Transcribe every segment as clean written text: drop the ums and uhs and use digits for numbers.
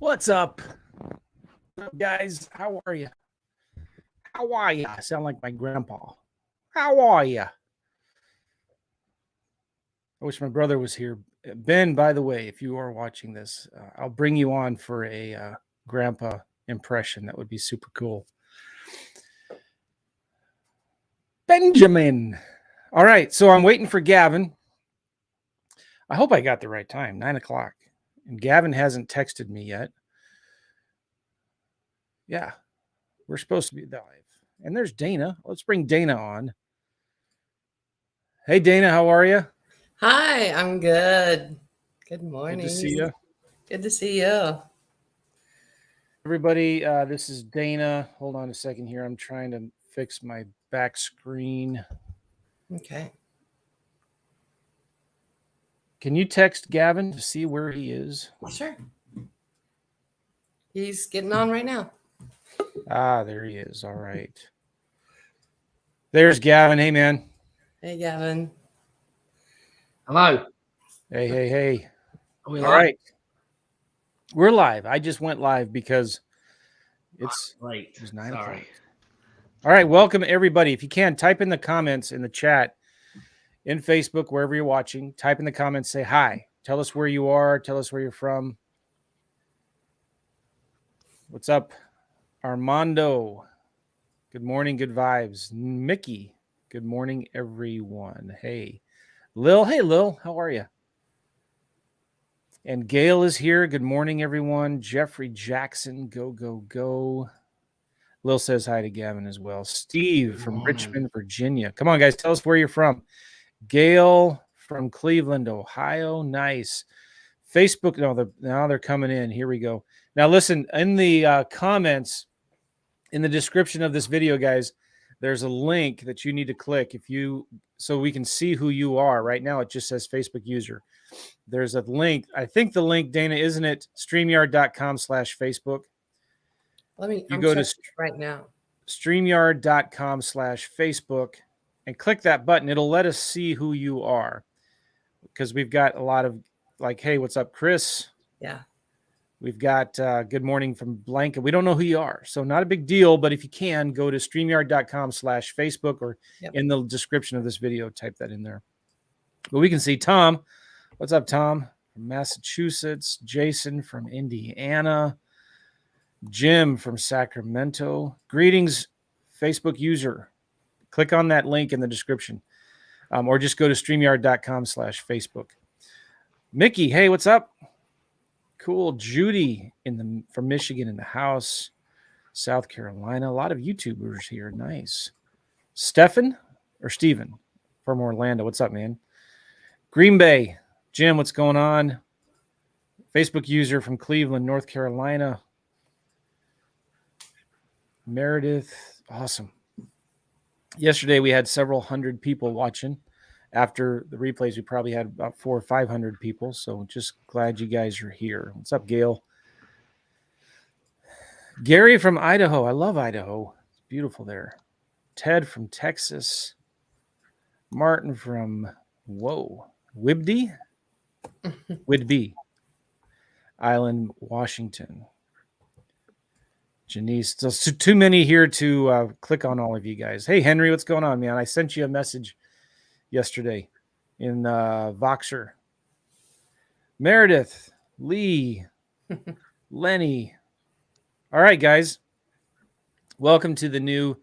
What's up, guys? How are you? How are you? I sound like my grandpa. How are you? I wish my brother was here. Ben, by the way, if you are watching this, I'll bring you on for a grandpa impression. That would be super cool. Benjamin. All right, so I'm waiting for Gavin. I hope I got the right time, 9 o'clock. And Gavin hasn't texted me yet. Yeah, we're supposed to be live. And there's Dana. Let's bring Dana on. Hey, Dana, how are you? Hi, I'm good. Good morning. Good to see you. Good to see you. Everybody, this is Dana. Hold on a second here. I'm trying to fix my back screen. Okay. Can you text Gavin to see where he is? Sure. He's getting on right now. Ah, there he is. All right. There's Gavin. Hey, man. Hey, Gavin. Hello. Hey. Are we All live? right. We're live. I just went live because it's late. It was 9 Sorry. o'clock. All right. Welcome, everybody. If you can, type in the comments in the chat, in Facebook, wherever you're watching. Type in the comments, say hi. Tell us where you are. Tell us where you're from. What's up, Armando? Good morning, good vibes. Mickey, good morning, everyone. Hey, Lil, how are you? And Gail is here. Good morning, everyone. Jeffrey Jackson, go. Lil says hi to Gavin as well. Steve from Richmond, Virginia. Come on, guys, tell us where you're from. Gail from Cleveland, Ohio. Nice. Facebook, now they're coming in. Here we go. Now, listen, in the comments, in the description of this video, guys, there's a link that you need to click so we can see who you are. Right now, it just says Facebook user. There's a link. I think the link, Dana, isn't it? StreamYard.com/Facebook. You go to right now. StreamYard.com/Facebook and click that button. It'll let us see who you are because we've got a lot of hey, what's up, Chris? Yeah. We've got good morning from Blanca. We don't know who you are, so not a big deal. But if you can, go to StreamYard.com/Facebook or in the description of this video, type that in there. But we can see Tom. What's up, Tom? From Massachusetts. Jason from Indiana. Jim from Sacramento. Greetings, Facebook user. Click on that link in the description, or just go to StreamYard.com/Facebook. Mickey, hey, what's up? Cool. Judy from Michigan in the house. South Carolina. A lot of YouTubers here. Nice. Steven from Orlando. What's up, man? Green Bay. Jim, what's going on? Facebook user from Cleveland, North Carolina. Meredith. Awesome. Yesterday we had several hundred people watching. After the replays, we probably had about 400 or 500 people. So just glad you guys are here. What's up, Gail? Gary from Idaho. I love Idaho. It's beautiful there. Ted from Texas. Martin from, Whidbey Island, Washington. Janice. There's too many here to click on all of you guys. Hey, Henry, what's going on, man? I sent you a message yesterday in Voxer. Meredith, Lee, Lenny. All right, guys. Welcome to the new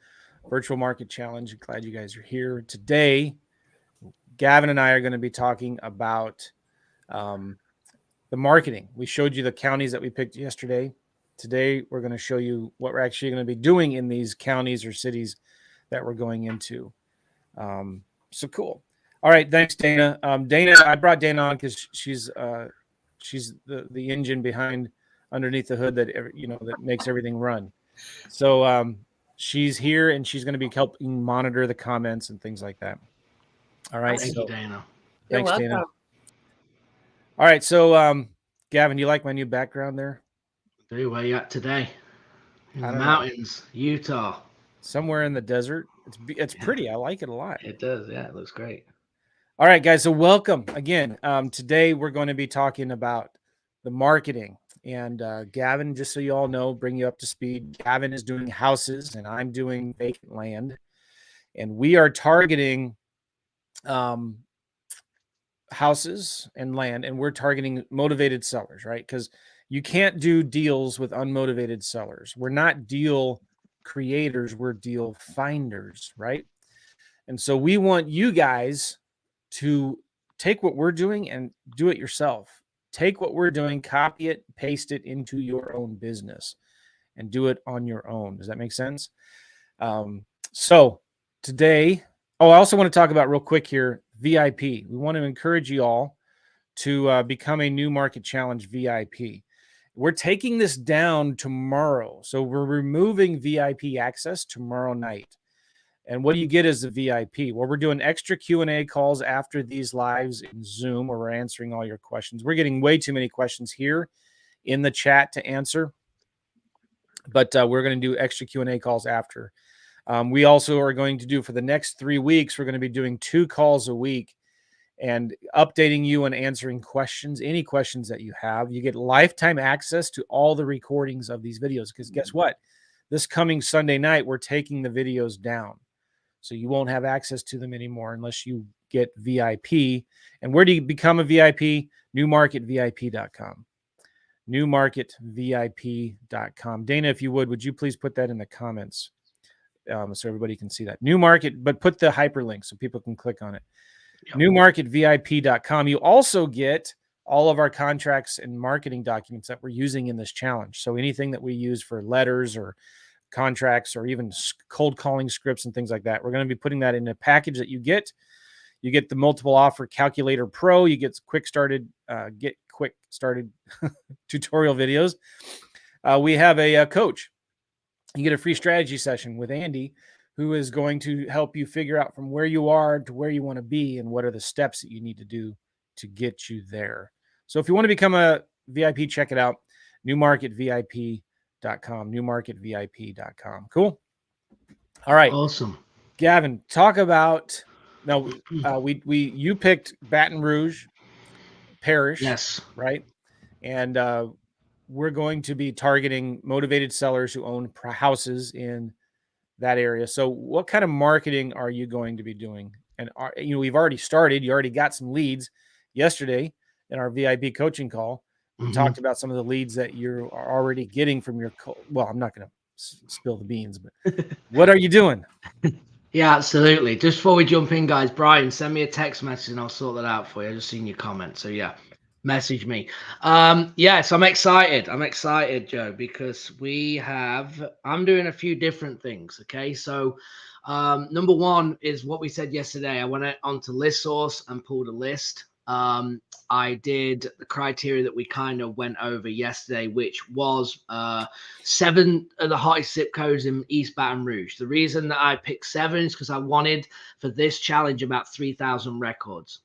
Virtual Market Challenge. Glad you guys are here. Today, Gavin and I are going to be talking about the marketing. We showed you the counties that we picked yesterday. Today, we're going to show you what we're actually going to be doing in these counties or cities that we're going into. So cool. All right. Thanks, Dana. Dana, I brought Dana on because she's the engine underneath the hood that makes everything run. So she's here and she's going to be helping monitor the comments and things like that. All right. Thank you, Dana. Thanks, Dana. All right. So, Gavin, you like my new background there? Where you at today? In the mountains, Utah. Somewhere in the desert. It's pretty. I like it a lot. It does. Yeah, it looks great. All right, guys. So welcome again. Today we're going to be talking about the marketing. And Gavin, just so you all know, bring you up to speed, Gavin is doing houses and I'm doing vacant land. And we are targeting houses and land, and we're targeting motivated sellers, right? Because you can't do deals with unmotivated sellers. We're not deal creators, we're deal finders, right? And so we want you guys to take what we're doing and do it yourself. Take what we're doing, copy it, paste it into your own business and do it on your own. Does that make sense? So today, I also want to talk about real quick here, VIP. We want to encourage you all to become a New Market Challenge VIP. We're taking this down tomorrow. So we're removing VIP access tomorrow night. And what do you get as a VIP? Well, we're doing extra Q&A calls after these lives in Zoom where we're answering all your questions. We're getting way too many questions here in the chat to answer, but we're going to do extra Q&A calls after. We also are going to do, for the next 3 weeks, we're going to be doing 2 calls a week and updating you and answering questions, any questions that you have. You get lifetime access to all the recordings of these videos, because guess what? This coming Sunday night, we're taking the videos down. So you won't have access to them anymore unless you get VIP. And where do you become a VIP? Newmarketvip.com. Newmarketvip.com. Dana, if you would you please put that in the comments so everybody can see that? New Market, but put the hyperlink so people can click on it. Yep. Newmarketvip.com. You also get all of our contracts and marketing documents that we're using in this challenge. So anything that we use for letters or contracts or even cold calling scripts and things like that, we're going to be putting that in a package that you get. You get the multiple offer calculator pro. You get quick started tutorial videos. We have a coach. You get a free strategy session with Andy, who is going to help you figure out from where you are to where you want to be and what are the steps that you need to do to get you there. So if you want to become a VIP, check it out. Newmarketvip.com. Newmarketvip.com. Cool. All right. Awesome. Gavin, talk about, now you picked Baton Rouge Parish. Yes. Right. And we're going to be targeting motivated sellers who own houses in that area. So what kind of marketing are you going to be doing? And we've already started. You already got some leads yesterday in our VIP coaching call. We talked about some of the leads that you are already getting from your well, I'm not going to spill the beans, but what are you doing? Yeah, absolutely. Just before we jump in, guys, Brian, send me a text message and I'll sort that out for you. I just seen your comment. So yeah, message me. Yes, I'm excited. I'm excited, Joe, because I'm doing a few different things. Okay. So number one is what we said yesterday. I went onto ListSource and pulled a list. I did the criteria that we kind of went over yesterday, which was 7 of the hottest zip codes in East Baton Rouge. The reason that I picked 7 is because I wanted for this challenge about 3,000 records.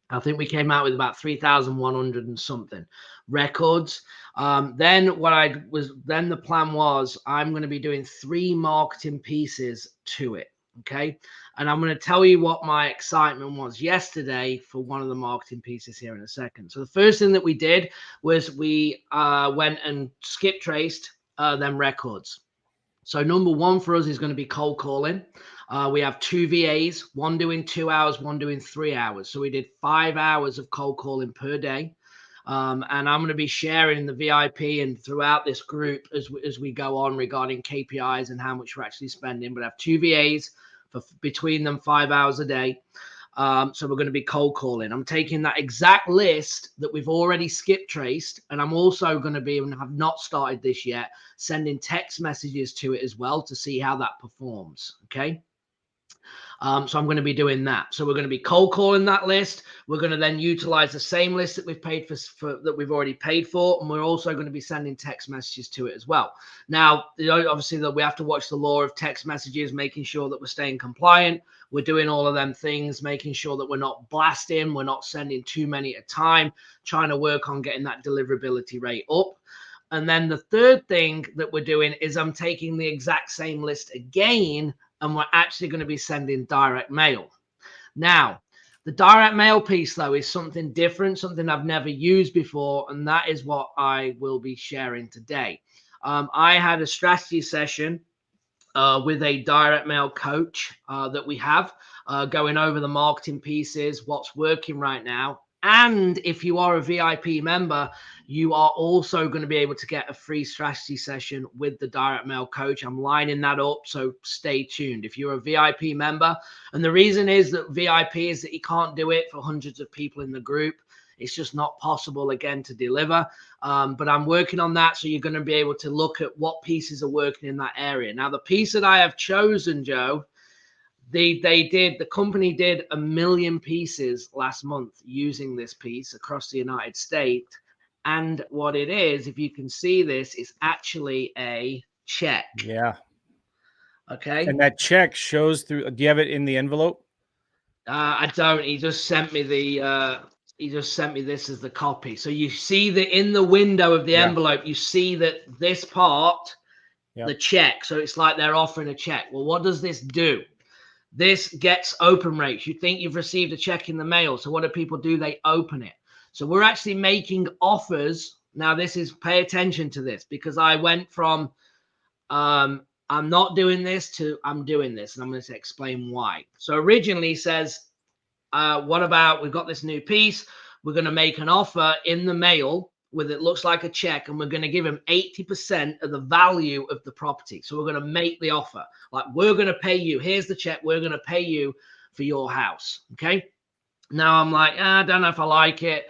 I think we came out with about 3,100 and something records. Then the plan was I'm going to be doing 3 marketing pieces to it. Okay. And I'm going to tell you what my excitement was yesterday for one of the marketing pieces here in a second. So the first thing that we did was we went and skip traced them records. So number one for us is going to be cold calling. We have 2 VAs, one doing 2 hours, one doing 3 hours. So we did 5 hours of cold calling per day. And I'm going to be sharing the VIP and throughout this group as we go on regarding KPIs and how much we're actually spending. But I have 2 VAs for between them 5 hours a day. So we're going to be cold calling. I'm taking that exact list that we've already skip traced, and I'm also going to be, and have not started this yet, sending text messages to it as well to see how that performs. Okay. So I'm going to be doing that. So we're going to be cold calling that list. We're going to then utilize the same list that we've paid for that we've already paid for. And we're also going to be sending text messages to it as well. Now, obviously that we have to watch the law of text messages, making sure that we're staying compliant. We're doing all of them things, making sure that we're not blasting. We're not sending too many at a time, trying to work on getting that deliverability rate up. And then the third thing that we're doing is I'm taking the exact same list again, and we're actually going to be sending direct mail. Now, The direct mail piece, though, is something different, something I've never used before, and that is what I will be sharing today. I had a strategy session with a direct mail coach that we have, going over the marketing pieces, what's working right now. And if you are a VIP member, you are also going to be able to get a free strategy session with the direct mail coach. I'm lining that up, so stay tuned. If you're a VIP member, and the reason is that VIP is that you can't do it for hundreds of people in the group. It's just not possible, again, to deliver. But I'm working on that, so you're going to be able to look at what pieces are working in that area. Now, the piece that I have chosen, Joe, the company did 1 million pieces last month using this piece across the United States. And what it is, if you can see this, is actually a check. Yeah. Okay. And that check shows through. Do you have it in the envelope? I don't. He just sent me this as the copy. So you see that in the window of the envelope, you see that this part, the check. So it's like they're offering a check. Well, what does this do? This gets open rates. You think you've received a check in the mail. So what do people do? They open it. So we're actually making offers. Now, pay attention to this, because I went from I'm not doing this to I'm doing this. And I'm going to explain why. So originally says, what about, we've got this new piece. We're going to make an offer in the mail with, it looks like a check, and we're going to give him 80% of the value of the property. So we're going to make the offer. Like, we're going to pay you. Here's the check. We're going to pay you for your house. Okay. Now I'm like, I don't know if I like it.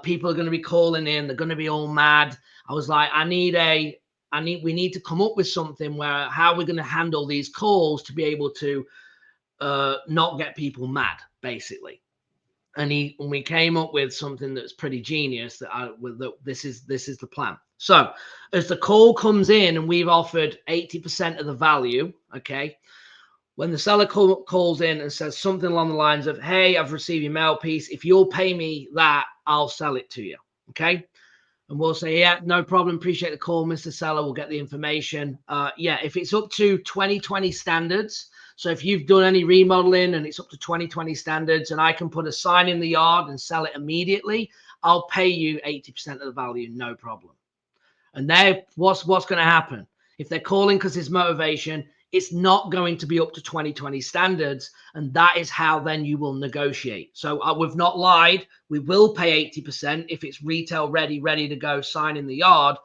People are going to be calling in. They're going to be all mad. I was like, we need to come up with something where, how we're going to handle these calls to be able to not get people mad, basically. And we came up with something that's pretty genius. This is the plan. So as the call comes in and we've offered 80% of the value, okay, when the seller calls in and says something along the lines of, hey, I've received your mail piece. If you'll pay me that, I'll sell it to you. Okay. And we'll say, yeah, no problem. Appreciate the call, Mr. Seller. We'll get the information. If it's up to 2020 standards, so if you've done any remodeling and it's up to 2020 standards, and I can put a sign in the yard and sell it immediately, I'll pay you 80% of the value, no problem. And there, what's going to happen? If they're calling because it's motivation, it's not going to be up to 2020 standards. And that is how then you will negotiate. So we've not lied. We will pay 80% if it's retail ready to go, sign in the yard.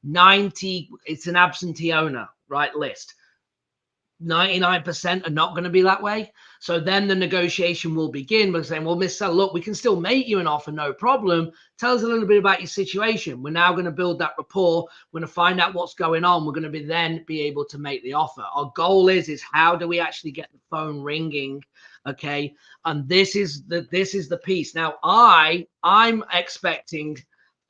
90, it's an absentee owner, right, list. 99% are not going to be that way. So then the negotiation will begin by saying, well, Miss Seller, look, we can still make you an offer, no problem. Tell us a little bit about your situation. We're now going to build that rapport. We're going to find out what's going on. We're going to then be able to make the offer. Our goal is how do we actually get the phone ringing? Okay. And this is the piece. Now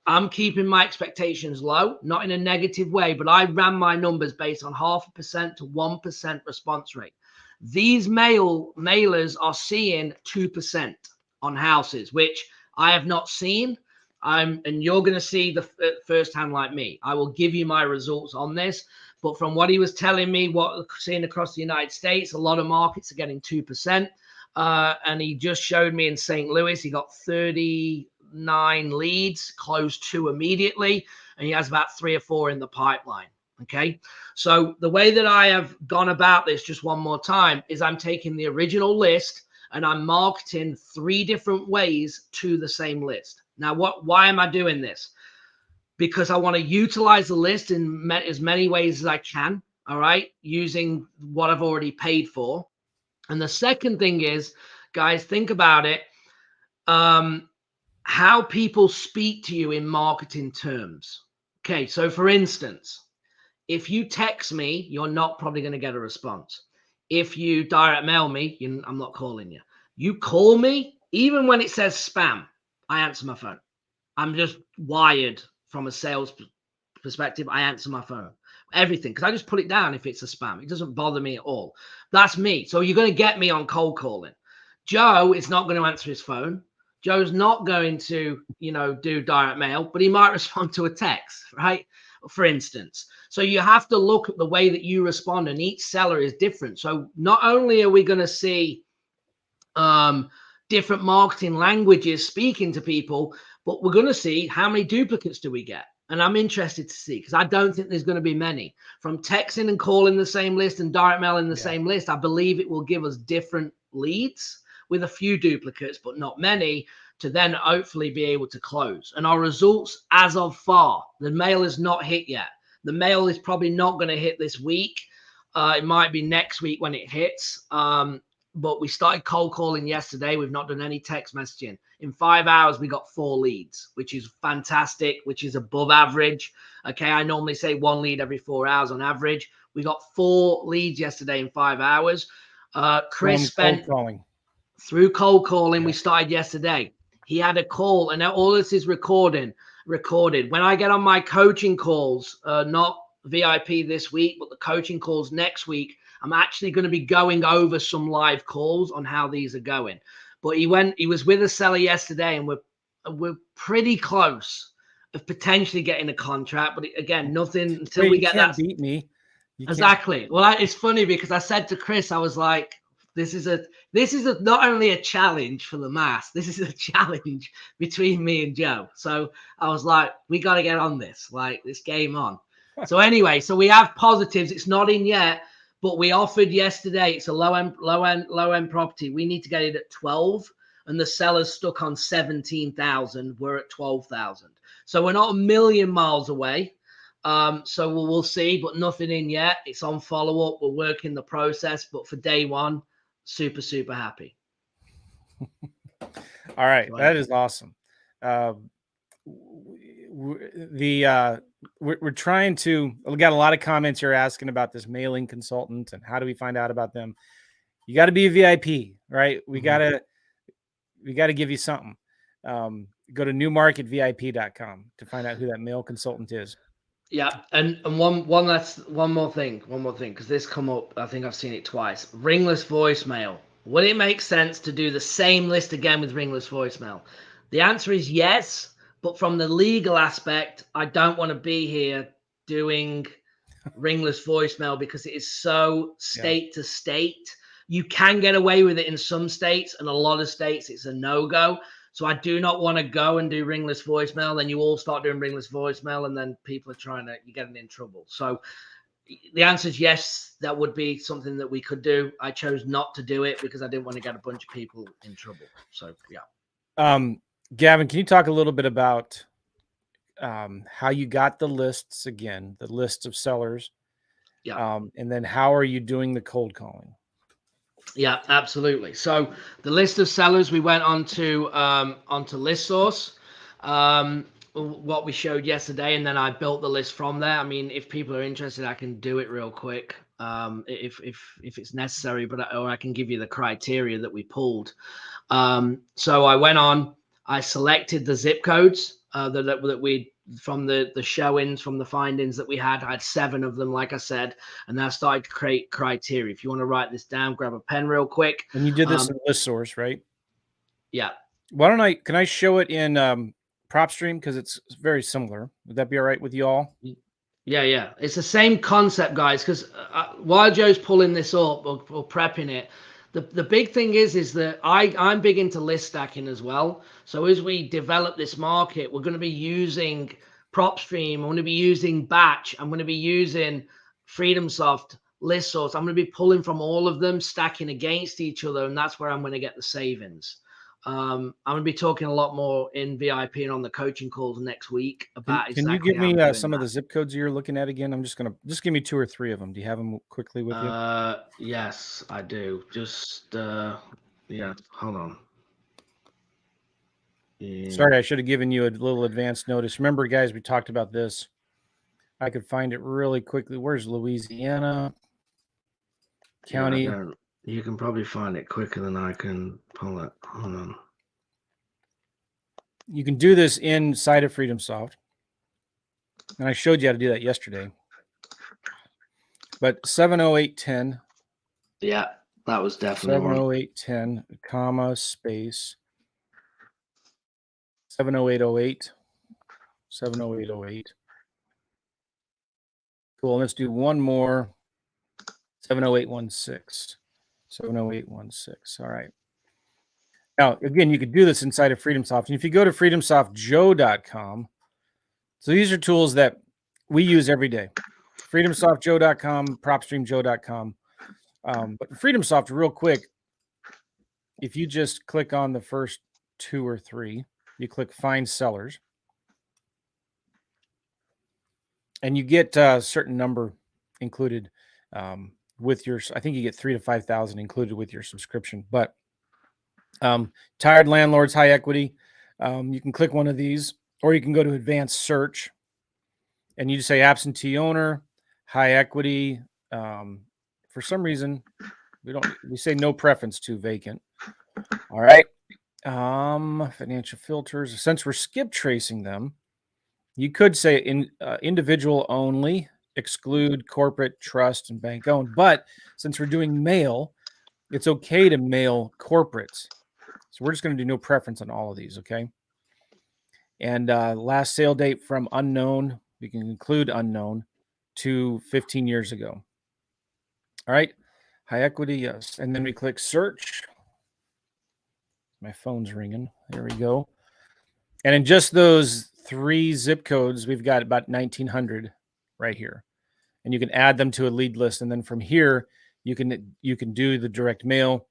I'm keeping my expectations low, not in a negative way, but I ran my numbers based on 0.5% to 1% response rate. These mailers are seeing 2% on houses, which I have not seen. And you're going to see the firsthand like me. I will give you my results on this. But from what he was telling me, what seeing across the United States, a lot of markets are getting 2%. And he just showed me in St. Louis, he got 39 leads, closed 2 immediately, and he has about 3 or 4 in the pipeline. Okay. So the way that I have gone about this, just one more time, is I'm taking the original list and I'm marketing 3 different ways to the same list. Now, why am I doing this? Because I want to utilize the list in as many ways as I can. All right. Using what I've already paid for. And the second thing is, guys, think about it. How people speak to you in marketing terms. Okay, so for instance, if you text me, you're not probably going to get a response. If you direct mail me, I'm not calling you. You call me, even when it says spam, I answer my phone. I'm just wired from a sales perspective. I answer my phone. Everything, because I just put it down if it's a spam. It doesn't bother me at all. That's me. So you're going to get me on cold calling. Joe is not going to answer his phone. Joe's not going to, do direct mail, but he might respond to a text, right? For instance. So you have to look at the way that you respond, and each seller is different. So not only are we going to see different marketing languages speaking to people, but we're going to see how many duplicates do we get. And I'm interested to see, because I don't think there's going to be many. From texting and calling the same list and direct mail in the same list, I believe it will give us different leads with a few duplicates, but not many, to then hopefully be able to close. And our results as of far, the mail is not hit yet. The mail is probably not going to hit this week. It might be next week when it hits. But we started cold calling yesterday. We've not done any text messaging. In 5 hours, we got 4 leads, which is fantastic, which is above average. Okay, I normally say 1 lead every 4 hours on average. We got 4 leads yesterday in 5 hours. Chris spent through cold calling. We started yesterday. He had a call, and all this is recorded. When I get on my coaching calls, not VIP this week, but the coaching calls next week, I'm actually going to be going over some live calls on how these are going. But he was with a seller yesterday, and we're pretty close of potentially getting a contract. But again, nothing until we get that. Beat me. Exactly. Well, it's funny because I said to Chris, I was like, this is not only a challenge for the mass, this is a challenge between me and Joe. So I was like, we got to get on this, like this game on. So anyway, so we have positives. It's not in yet, but we offered yesterday. It's a low end property. We need to get it at 12, and the seller's stuck on 17,000. We're at 12,000. So we're not a million miles away. So we'll see, but nothing in yet. It's on follow up. We're working the process, but for day one, super happy. All right, that is awesome. We're trying to. We got a lot of comments here asking about this mailing consultant and how do we find out about them. You got to be a VIP, right? We got to give you something. Go to newmarketvip.com to find out who that mail consultant is. Yeah, and one more thing, because this come up, I think I've seen it twice. Ringless voicemail. Would it make sense to do the same list again with ringless voicemail? The answer is yes, but from the legal aspect, I don't want to be here doing ringless voicemail because it is so state to state. You can get away with it in some states, and a lot of states it's a no-go. So I do not want to go and do ringless voicemail. Then you all start doing ringless voicemail, and then people are you're getting in trouble. So the answer is yes, that would be something that we could do. I chose not to do it because I didn't want to get a bunch of people in trouble. So yeah. Gavin, can you talk a little bit about how you got the lists again, the lists of sellers? Yeah. And then how are you doing the cold calling? Yeah, absolutely. So the list of sellers, we went onto ListSource, what we showed yesterday, and then I built the list from there. I mean, if people are interested, I can do it real quick, if it's necessary, or I can give you the criteria that we pulled. So I went on, I selected the zip codes that we from the showings, from the findings that we had. I had 7 of them, like I said, and then I started to create criteria. If you want to write this down, grab a pen real quick. And you did this in ListSource, right? Yeah. Can I show it in PropStream, because it's very similar? Would that be all right with you all? Yeah. It's the same concept, guys, because while Joe's pulling this up or prepping it, the big thing is that I'm big into list stacking as well. So as we develop this market, we're going to be using PropStream. I'm going to be using Batch. I'm going to be using FreedomSoft, ListSource. I'm going to be pulling from all of them, stacking against each other, and that's where I'm going to get the savings. I'm going to be talking a lot more in VIP and on the coaching calls next week about Can you give me some of the zip codes you're looking at again? I'm just give me 2 or 3 of them. Do you have them quickly with you? Yes, I do. Just yeah, hold on. Yeah. Sorry, I should have given you a little advance notice. Remember, guys, we talked about this. I could find it really quickly. Where's Louisiana County? Yeah, you can probably find it quicker than I can pull it. Hold on. You can do this inside of FreedomSoft. And I showed you how to do that yesterday. But 70810. Yeah, that was definitely 70810, comma, space. 70808. 70808. Cool. Let's do one more. 70816. 70816. All right. Now, again, you could do this inside of FreedomSoft. And if you go to freedomsoftjoe.com, so these are tools that we use every day. freedomsoftjoe.com, propstreamjoe.com. But FreedomSoft, real quick, if you just click on the first 2 or 3, you click Find Sellers, and you get a certain number included with your, I think you get 3,000 to 5,000 included with your subscription. But tired landlords, high equity, you can click one of these, or you can go to advanced search, and you just say absentee owner, high equity. For some reason, we say no preference to vacant. All right. Financial filters. Since we're skip tracing them, you could say individual only, exclude corporate, trust, and bank owned. But since we're doing mail, it's okay to mail corporates. So we're just going to do no preference on all of these, okay? And last sale date from unknown, we can include unknown to 15 years ago. All right. High equity, yes. And then we click search. My phone's ringing. There we go. And in just those 3 zip codes, we've got about 1,900 right here. And you can add them to a lead list. And then from here, you can do the direct mail,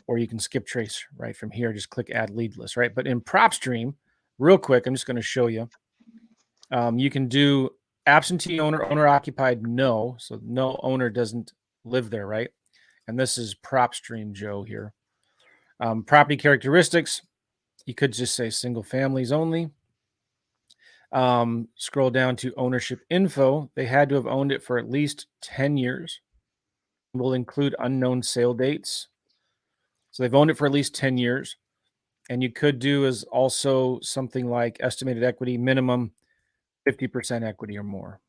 or you can skip trace right from here. Just click add lead list, right? But in PropStream, real quick, I'm just going to show you. You can do absentee owner, owner occupied, no. So no owner doesn't live there, right? And this is PropStream Joe here. Property characteristics, you could just say single families only. Scroll down to ownership info. They had to have owned it for at least 10 years. We'll include unknown sale dates. So they've owned it for at least 10 years. And you could do is also something like estimated equity, minimum 50% equity or more.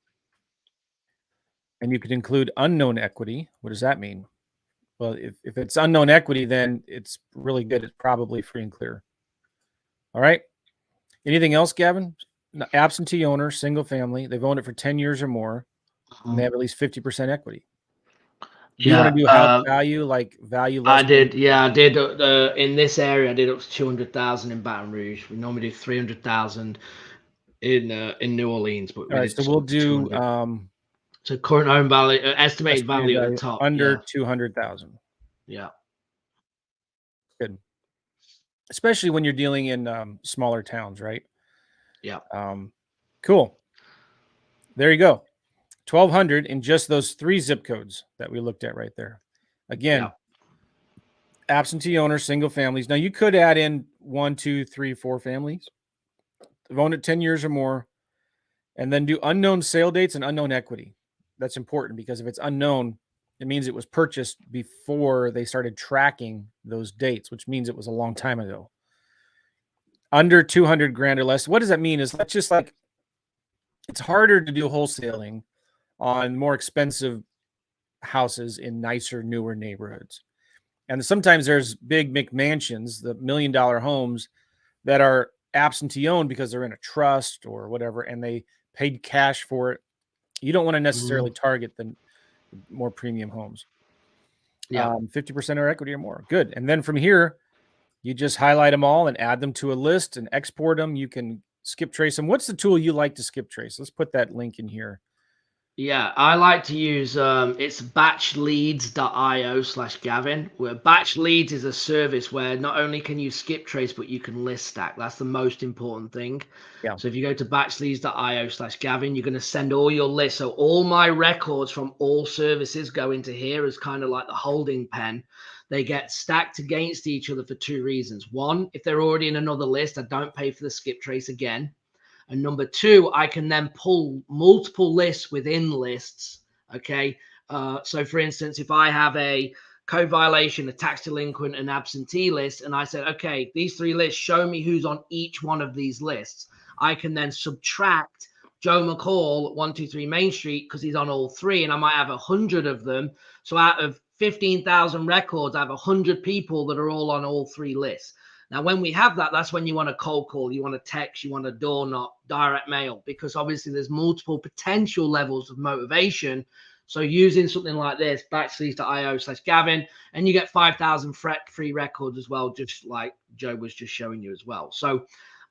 And you could include unknown equity. What does that mean? Well, if it's unknown equity, then it's really good. It's probably free and clear. All right. Anything else, Gavin? No, absentee owner, single family. They've owned it for 10 years or more. And they have at least 50% equity. Do you want to do house value, like value less? I did. Yeah, I did. In this area, I did up to 200,000 in Baton Rouge. We normally do 300,000 in New Orleans. But all right, so we'll do so current home value, estimated value at the top, under 200,000. Yeah, good. Especially when you're dealing in smaller towns, right? Yeah. Cool. There you go. 1,200 in just those 3 zip codes that we looked at right there. Again, absentee owner, single families. Now you could add in 1, 2, 3, 4 families. They've owned it 10 years or more, and then do unknown sale dates and unknown equity. That's important because if it's unknown, it means it was purchased before they started tracking those dates, which means it was a long time ago. Under 200 grand or less. What does that mean? Is that's just like, it's harder to do wholesaling on more expensive houses in nicer, newer neighborhoods. And sometimes there's big McMansions, the $1 million homes that are absentee owned because they're in a trust or whatever, and they paid cash for it. You don't want to necessarily target the more premium homes. 50% or equity or more. Good. And then from here, you just highlight them all and add them to a list and export them. You can skip trace them. What's the tool you like to skip trace? Let's put that link in here. Yeah, I like to use it's batchleads.io/Gavin, where batch leads is a service where not only can you skip trace, but you can list stack. That's the most important thing. Yeah. So if you go to batchleads.io/Gavin, you're going to send all your lists. So all my records from all services go into here as kind of like the holding pen. They get stacked against each other for 2 reasons. 1, if they're already in another list, I don't pay for the skip trace again. And number 2, I can then pull multiple lists within lists. Okay. So for instance, if I have a code violation, a tax delinquent, and absentee list, and I said, okay, these 3 lists, show me who's on each one of these lists. I can then subtract Joe McCall at 123 Main Street because he's on all 3, and I might have 100 of them. So out of 15,000 records, I have 100 people that are all on all 3 lists. Now, when we have that, that's when you want to cold call, you want to text, you want to door knock, direct mail, because obviously there's multiple potential levels of motivation. So using something like this, backsleeves.io/Gavin, and you get 5,000 free records as well, just like Joe was just showing you as well. So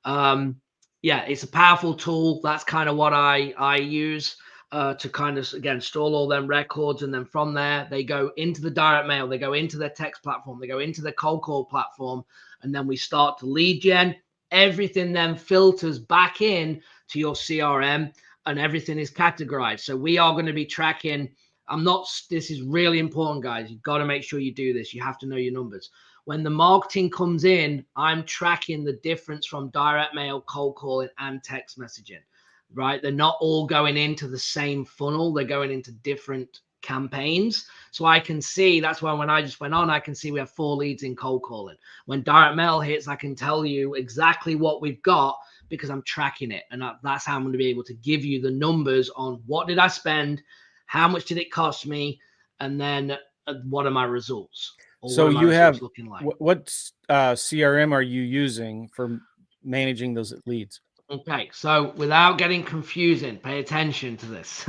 yeah, it's a powerful tool. That's kind of what I use to kind of, again, store all them records. And then from there, they go into the direct mail, they go into their text platform, they go into the cold call platform, and then we start to lead gen. Everything then filters back in to your CRM, and everything is categorized. So we are going to be tracking. This is really important, guys. You've got to make sure you do this. You have to know your numbers. When the marketing comes in, I'm tracking the difference from direct mail, cold calling, and text messaging, right? They're not all going into the same funnel. They're going into different campaigns. So I can see, that's why when I just went on, I can see we have 4 leads in cold calling. When direct mail hits, I can tell you exactly what we've got because I'm tracking it. And that's how I'm going to be able to give you the numbers on what did I spend, how much did it cost me, and then what are my results. So you have looking like. What CRM are you using for managing those leads? Okay, so without getting confusing, pay attention to this.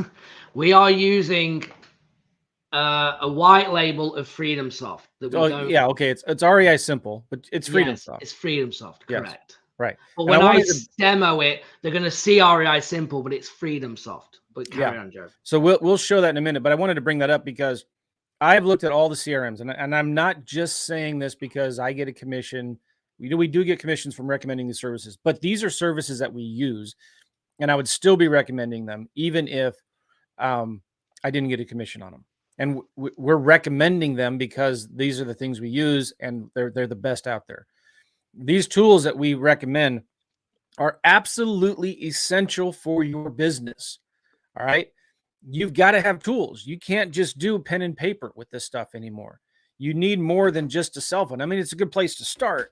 We are using a white label of FreedomSoft. Yeah, okay, it's REI Simple, but it's FreedomSoft. Yes, it's FreedomSoft, correct. Yes, right. But when I demo it, they're going to see REI Simple, but it's FreedomSoft. But carry on, Joe. So we'll show that in a minute, but I wanted to bring that up because I've looked at all the CRMs, and I'm not just saying this because I get a commission. We do get commissions from recommending these services, but these are services that we use, and I would still be recommending them even if I didn't get a commission on them. And we're recommending them because these are the things we use, and they're the best out there. These tools that we recommend are absolutely essential for your business. All right. You've got to have tools. You can't just do pen and paper with this stuff anymore. You need more than just a cell phone. I mean, it's a good place to start,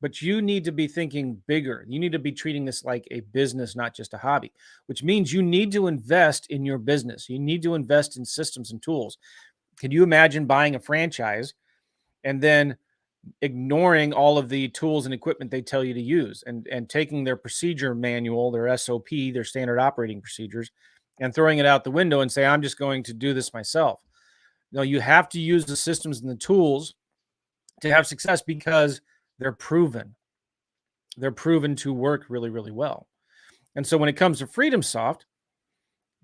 but you need to be thinking bigger. You need to be treating this like a business, not just a hobby, which means you need to invest in your business. You need to invest in systems and tools. Can you imagine buying a franchise and then ignoring all of the tools and equipment they tell you to use and taking their procedure manual, their SOP, their standard operating procedures, and throwing it out the window and say, I'm just going to do this myself? No, you have to use the systems and the tools to have success because they're proven. They're proven to work really, really well. And so when it comes to FreedomSoft,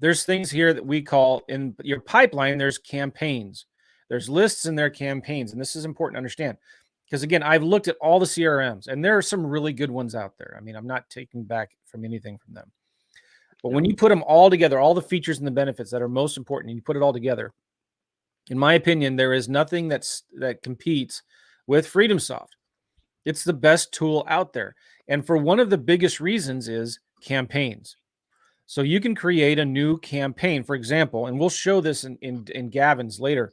there's things here that we call in your pipeline, there's campaigns. There's lists in their campaigns. And this is important to understand because, again, I've looked at all the CRMs, and there are some really good ones out there. I mean, I'm not taking back from anything from them. But when you put them all together, all the features and the benefits that are most important, and you put it all together, in my opinion, there is nothing that competes with FreedomSoft. It's the best tool out there. And for one of the biggest reasons is campaigns. So you can create a new campaign, for example, and we'll show this in Gavin's later.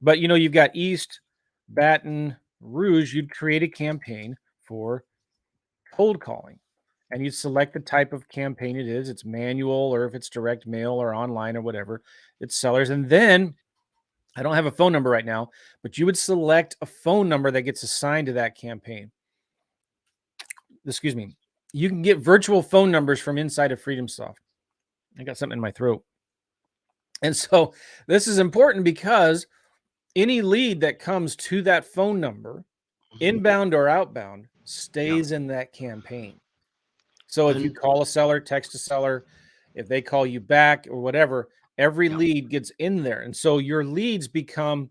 But, you've got East, Baton Rouge. You'd create a campaign for cold calling. And you select the type of campaign it is. It's manual, or if it's direct mail or online or whatever, it's sellers. And then I don't have a phone number right now, but you would select a phone number that gets assigned to that campaign. Excuse me. You can get virtual phone numbers from inside of FreedomSoft. I got something in my throat. And so this is important because any lead that comes to that phone number, inbound or outbound, stays in that campaign. So if you call a seller, text a seller, if they call you back or whatever, every lead gets in there. And so your leads become,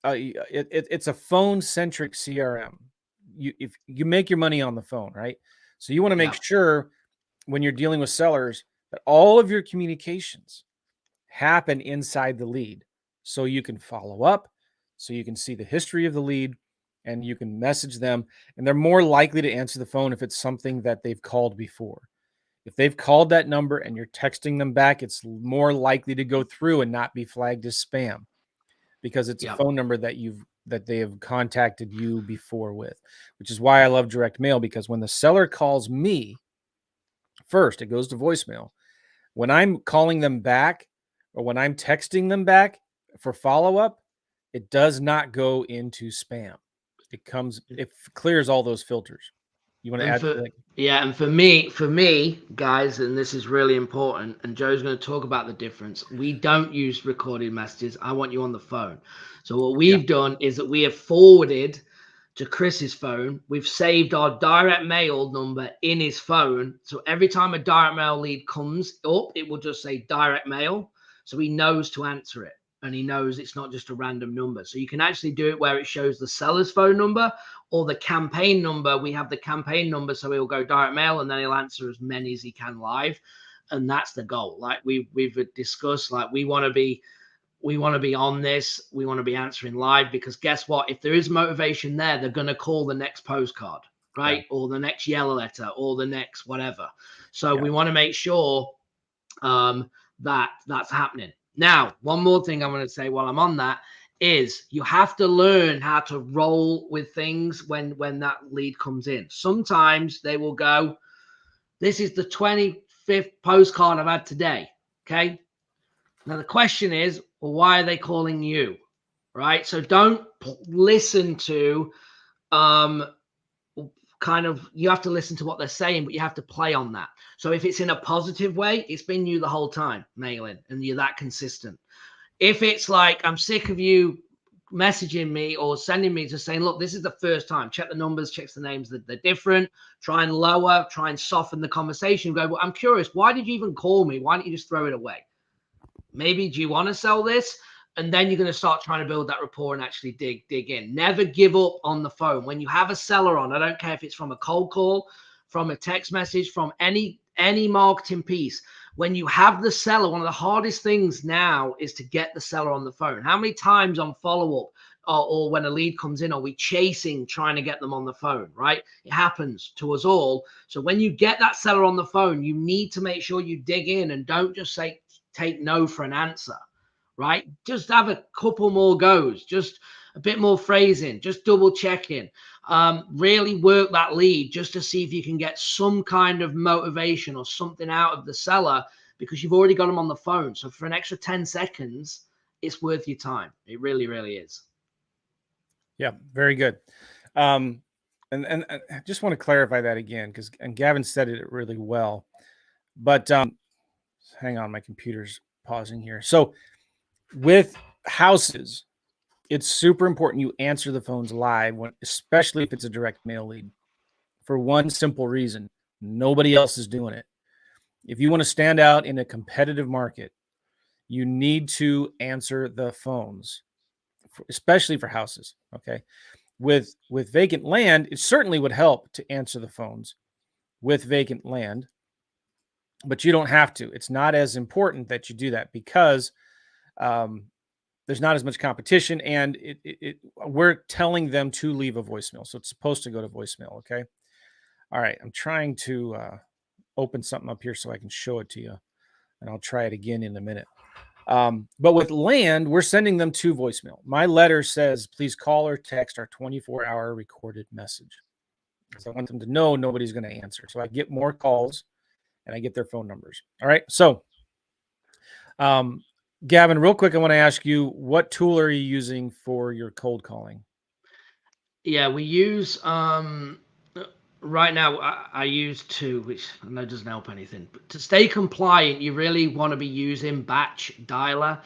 it's a phone-centric CRM. If you make your money on the phone, right? So you want to make sure when you're dealing with sellers that all of your communications happen inside the lead. So you can follow up, so you can see the history of the lead, and you can message them, and they're more likely to answer the phone if it's something that they've called before. If they've called that number and you're texting them back, it's more likely to go through and not be flagged as spam because it's a phone number that they have contacted you before with, which is why I love direct mail, because when the seller calls me first, it goes to voicemail. When I'm calling them back or when I'm texting them back for follow-up, it does not go into spam. It clears all those filters. You want to add to that? Yeah, and for me, guys, and this is really important, and Joe's going to talk about the difference. We don't use recorded messages. I want you on the phone. So what we've done is that we have forwarded to Chris's phone. We've saved our direct mail number in his phone. So every time a direct mail lead comes up, it will just say direct mail. So he knows to answer it. And he knows it's not just a random number. So you can actually do it where it shows the seller's phone number or the campaign number. We have the campaign number, so he'll go direct mail and then he'll answer as many as he can live. And that's the goal. Like we've discussed, like we want to be on this. We want to be answering live, because guess what? If there is motivation there, they're going to call the next postcard, right? Yeah. Or the next yellow letter or the next whatever. So we want to make sure that that's happening. Now, one more thing I'm going to say while I'm on that is you have to learn how to roll with things when that lead comes in. Sometimes they will go, this is the 25th postcard I've had today. Okay. Now the question is, well, why are they calling you? Right. So don't listen to, you have to listen to what they're saying, but you have to play on that. So if it's in a positive way, it's been you the whole time mailing and you're that consistent. If it's like, I'm sick of you messaging me or sending me just saying, look, this is the first time, check the numbers, check the names, that they're different, try and lower, try and soften the conversation. Go, well, I'm curious, why did you even call me? Why don't you just throw it away? Maybe, do you want to sell this? And then you're going to start trying to build that rapport and actually dig in. Never give up on the phone. When you have a seller on, I don't care if it's from a cold call, from a text message, from any marketing piece. When you have the seller, one of the hardest things now is to get the seller on the phone. How many times on follow-up or when a lead comes in, are we chasing, trying to get them on the phone, right? It happens to us all. So when you get that seller on the phone, you need to make sure you dig in and don't just say, take no for an answer. Right? Just have a couple more goes, just a bit more phrasing, just double checking, really work that lead just to see if you can get some kind of motivation or something out of the seller, because you've already got them on the phone. So for an extra 10 seconds, it's worth your time. It really, really is. Yeah, very good. And I just want to clarify that again, and Gavin said it really well, but hang on, my computer's pausing here. So with houses, it's super important you answer the phones live, especially if it's a direct mail lead, for one simple reason: nobody else is doing it. If you want to stand out in a competitive market, you need to answer the phones, especially for houses. Okay. With vacant land, it certainly would help to answer the phones with vacant land, but you don't have to. It's not as important that you do that, because there's not as much competition, and we're telling them to leave a voicemail. So it's supposed to go to voicemail. Okay. All right. I'm trying to open something up here so I can show it to you, and I'll try it again in a minute. But with land, we're sending them to voicemail. My letter says, please call or text our 24-hour recorded message, because I want them to know nobody's going to answer. So I get more calls and I get their phone numbers. All right. So, Gavin, real quick, I want to ask you, what tool are you using for your cold calling? Yeah, we use right now. I use two, which I know doesn't help anything. But to stay compliant, you really want to be using Batch Dialer,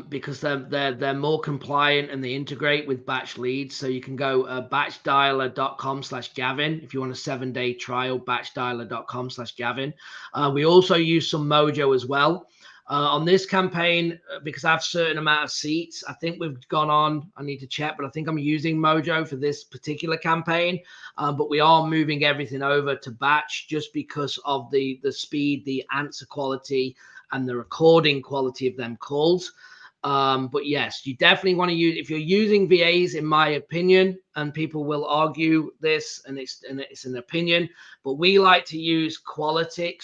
because they're more compliant and they integrate with Batch Leads. So you can go batchdialer.com/Gavin if you want a 7-day trial. Batchdialer.com/Gavin. We also use some Mojo as well. On this campaign, because I have a certain amount of seats, I think we've gone on, I need to check, but I think I'm using Mojo for this particular campaign. But we are moving everything over to Batch just because of the speed, the answer quality, and the recording quality of them calls. But yes, you definitely want to use, if you're using VAs, in my opinion, and people will argue this, and it's an opinion, but we like to use quantity,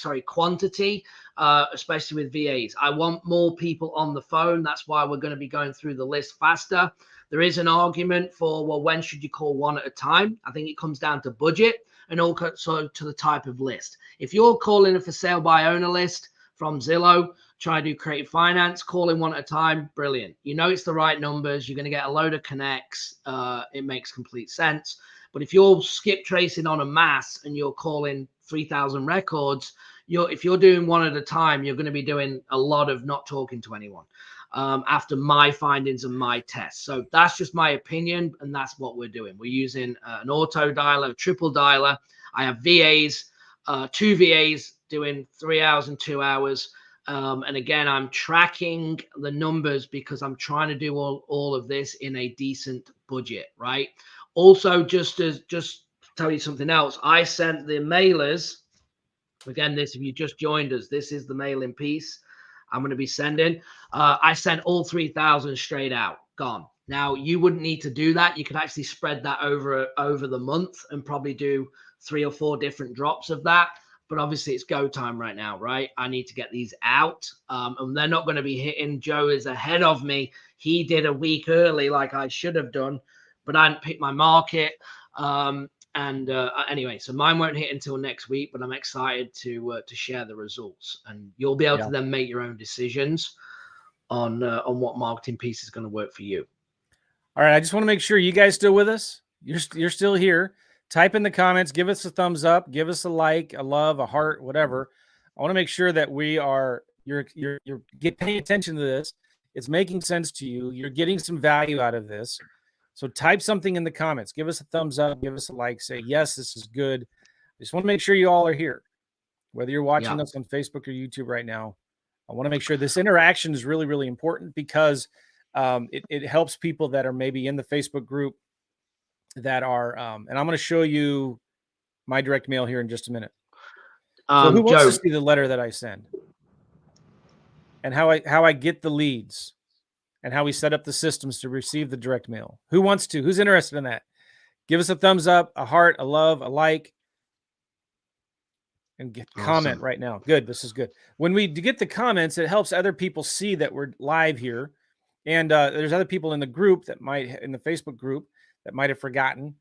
especially with VAs. I want more people on the phone. That's why we're going to be going through the list faster. There is an argument for, well, when should you call one at a time? I think it comes down to budget and also to the type of list. If you're calling a for sale by owner list from Zillow, try to do creative finance, calling one at a time, brilliant. You know it's the right numbers. You're going to get a load of connects. It makes complete sense. But if you're skip tracing on a mass and you're calling 3,000 records, if you're doing one at a time, you're going to be doing a lot of not talking to anyone after my findings and my tests. So that's just my opinion, and that's what we're doing. We're using an auto dialer, a triple dialer. I have VAs, 2 VAs doing 3 hours and 2 hours. And again, I'm tracking the numbers because I'm trying to do all of this in a decent budget, right? Also, just tell you something else, I sent the mailers. Again, if you just joined us, this is the mailing piece I'm going to be sending. I sent all 3,000 straight out, gone. Now, you wouldn't need to do that. You could actually spread that over the month and probably do 3 or 4 different drops of that. But obviously, it's go time right now, right? I need to get these out. And they're not going to be hitting. Joe is ahead of me. He did a week early like I should have done, but I didn't pick my market. Anyway, so mine won't hit until next week, but I'm excited to share the results, and you'll be able to then make your own decisions on what marketing piece is going to work for you. All right, I just want to make sure you guys still with us. You're still here. Type in the comments, give us a thumbs up, give us a like, a love, a heart, whatever. I want to make sure that you're paying attention to this. It's making sense to you. You're getting some value out of this. So type something in the comments. Give us a thumbs up. Give us a like. Say, yes, this is good. I just want to make sure you all are here. Whether you're watching us on Facebook or YouTube right now, I want to make sure this interaction is really, really important because it helps people that are maybe in the Facebook group that are, and I'm going to show you my direct mail here in just a minute. So who wants to see the letter that I send and how I get the leads? And how we set up the systems to receive the direct mail. Who wants to? Who's interested in that? Give us a thumbs up, a heart, a love, a like, and comment right now. Good. This is good. When we get the comments, it helps other people see that we're live here. And there's other people in the group in the Facebook group that might have forgotten,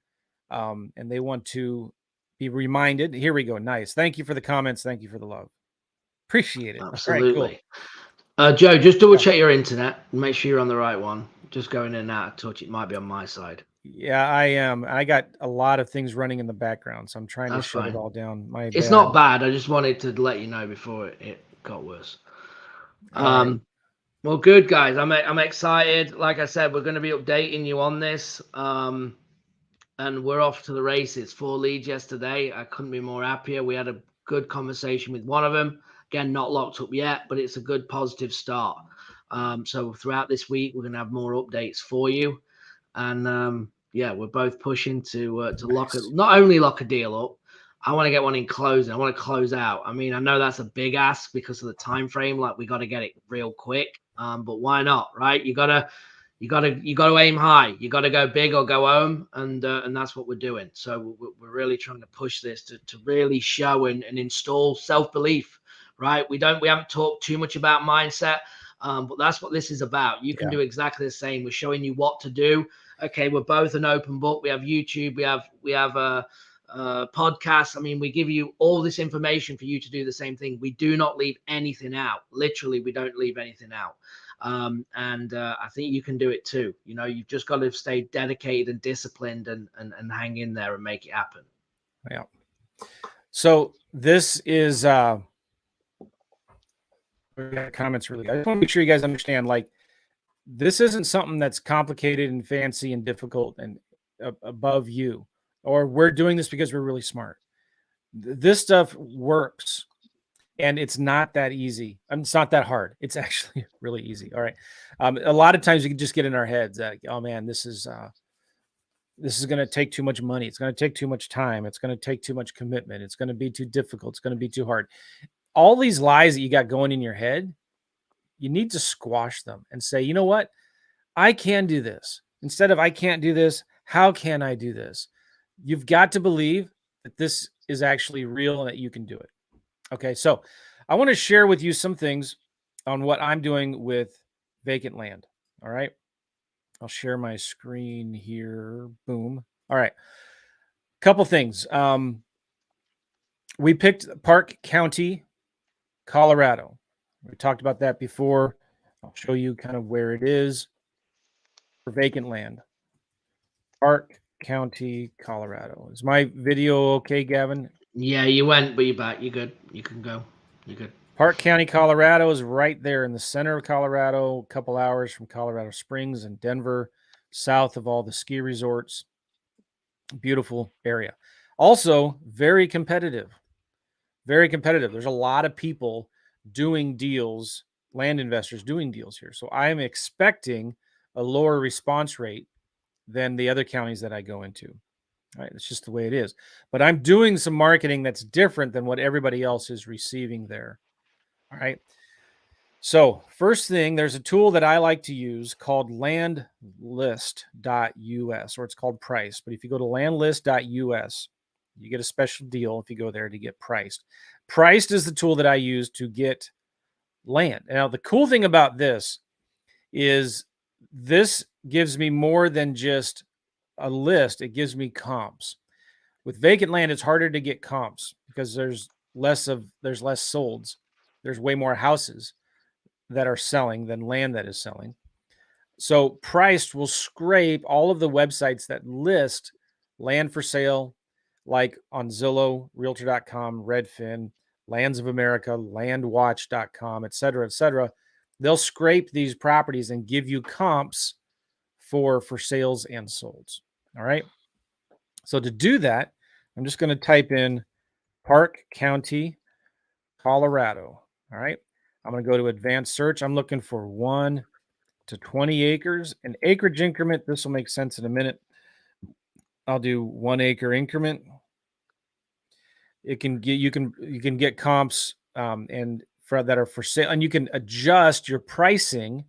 and they want to be reminded. Here we go. Nice. Thank you for the comments. Thank you for the love. Appreciate it. Absolutely. All right, cool. Joe, just double check your internet and make sure you're on the right one. Just going in and out of touch. It might be on my side. Yeah, I am. I got a lot of things running in the background, so I'm trying to shut it all down. It's not bad. I just wanted to let you know before it got worse. Well, good, guys. I'm excited. Like I said, we're going to be updating you on this. And we're off to the races. 4 leads yesterday. I couldn't be more happier. We had a good conversation with one of them. Again, not locked up yet, but it's a good positive start. So throughout this week, we're going to have more updates for you. And we're both pushing to not only lock a deal up. I want to get one in closing. I want to close out. I mean, I know that's a big ask because of the time frame. Like, we got to get it real quick. But why not, right? You gotta aim high. You got to go big or go home, and that's what we're doing. So we're really trying to push this to really show and install self-belief. Right. We haven't talked too much about mindset, but that's what this is about. You can do exactly the same. We're showing you what to do. Okay. We're both an open book. We have YouTube. We have a podcast. I mean, we give you all this information for you to do the same thing. We do not leave anything out. Literally, we don't leave anything out. I think you can do it too. You know, you've just got to stay dedicated and disciplined and hang in there and make it happen. Yeah. So this is, we got comments really. I just want to make sure you guys understand, like, this isn't something that's complicated and fancy and difficult and above you, or we're doing this because we're really smart. This stuff works, and it's not that easy. It's not that hard. It's actually really easy. All right. A lot of times we can just get in our heads that, oh man, this is going to take too much money. It's going to take too much time. It's going to take too much commitment. It's going to be too difficult. It's going to be too hard. All these lies that you got going in your head, you need to squash them and say, you know what? I can do this. Instead of I can't do this, how can I do this? You've got to believe that this is actually real and that you can do it. Okay, so I want to share with you some things on what I'm doing with vacant land. All right. I'll share my screen here. Boom. All right. Couple things. We picked Park County, Colorado. We talked about that before. I'll show you kind of where it is for vacant land. Park County, Colorado. Is my video okay, Gavin? Yeah, you went, but you're back. You're good. You can go. You're good. Park County, Colorado is right there in the center of Colorado, a couple hours from Colorado Springs and Denver, south of all the ski resorts. Beautiful area. Also, very competitive. Very competitive. There's a lot of people doing deals, land investors doing deals here. So I am expecting a lower response rate than the other counties that I go into. All right, that's just the way it is. But I'm doing some marketing that's different than what everybody else is receiving there. All right. So first thing, there's a tool that I like to use called landlist.us, or it's called Price. But if you go to landlist.us, you get a special deal if you go there to get priced. Priced is the tool that I use to get land. Now, the cool thing about this is this gives me more than just a list. It gives me comps. With vacant land, it's harder to get comps because there's less solds. There's way more houses that are selling than land that is selling. So Priced will scrape all of the websites that list land for sale, like on Zillow, Realtor.com, Redfin, Lands of America, Landwatch.com, et cetera. They'll scrape these properties and give you comps for sales and solds. All right. So to do that, I'm just going to type in Park County, Colorado. All right. I'm going to go to advanced search. I'm looking for 1 to 20 acres. An acreage increment. This will make sense in a minute. I'll do 1 acre increment. It can get you can get comps and for that are for sale, and you can adjust your pricing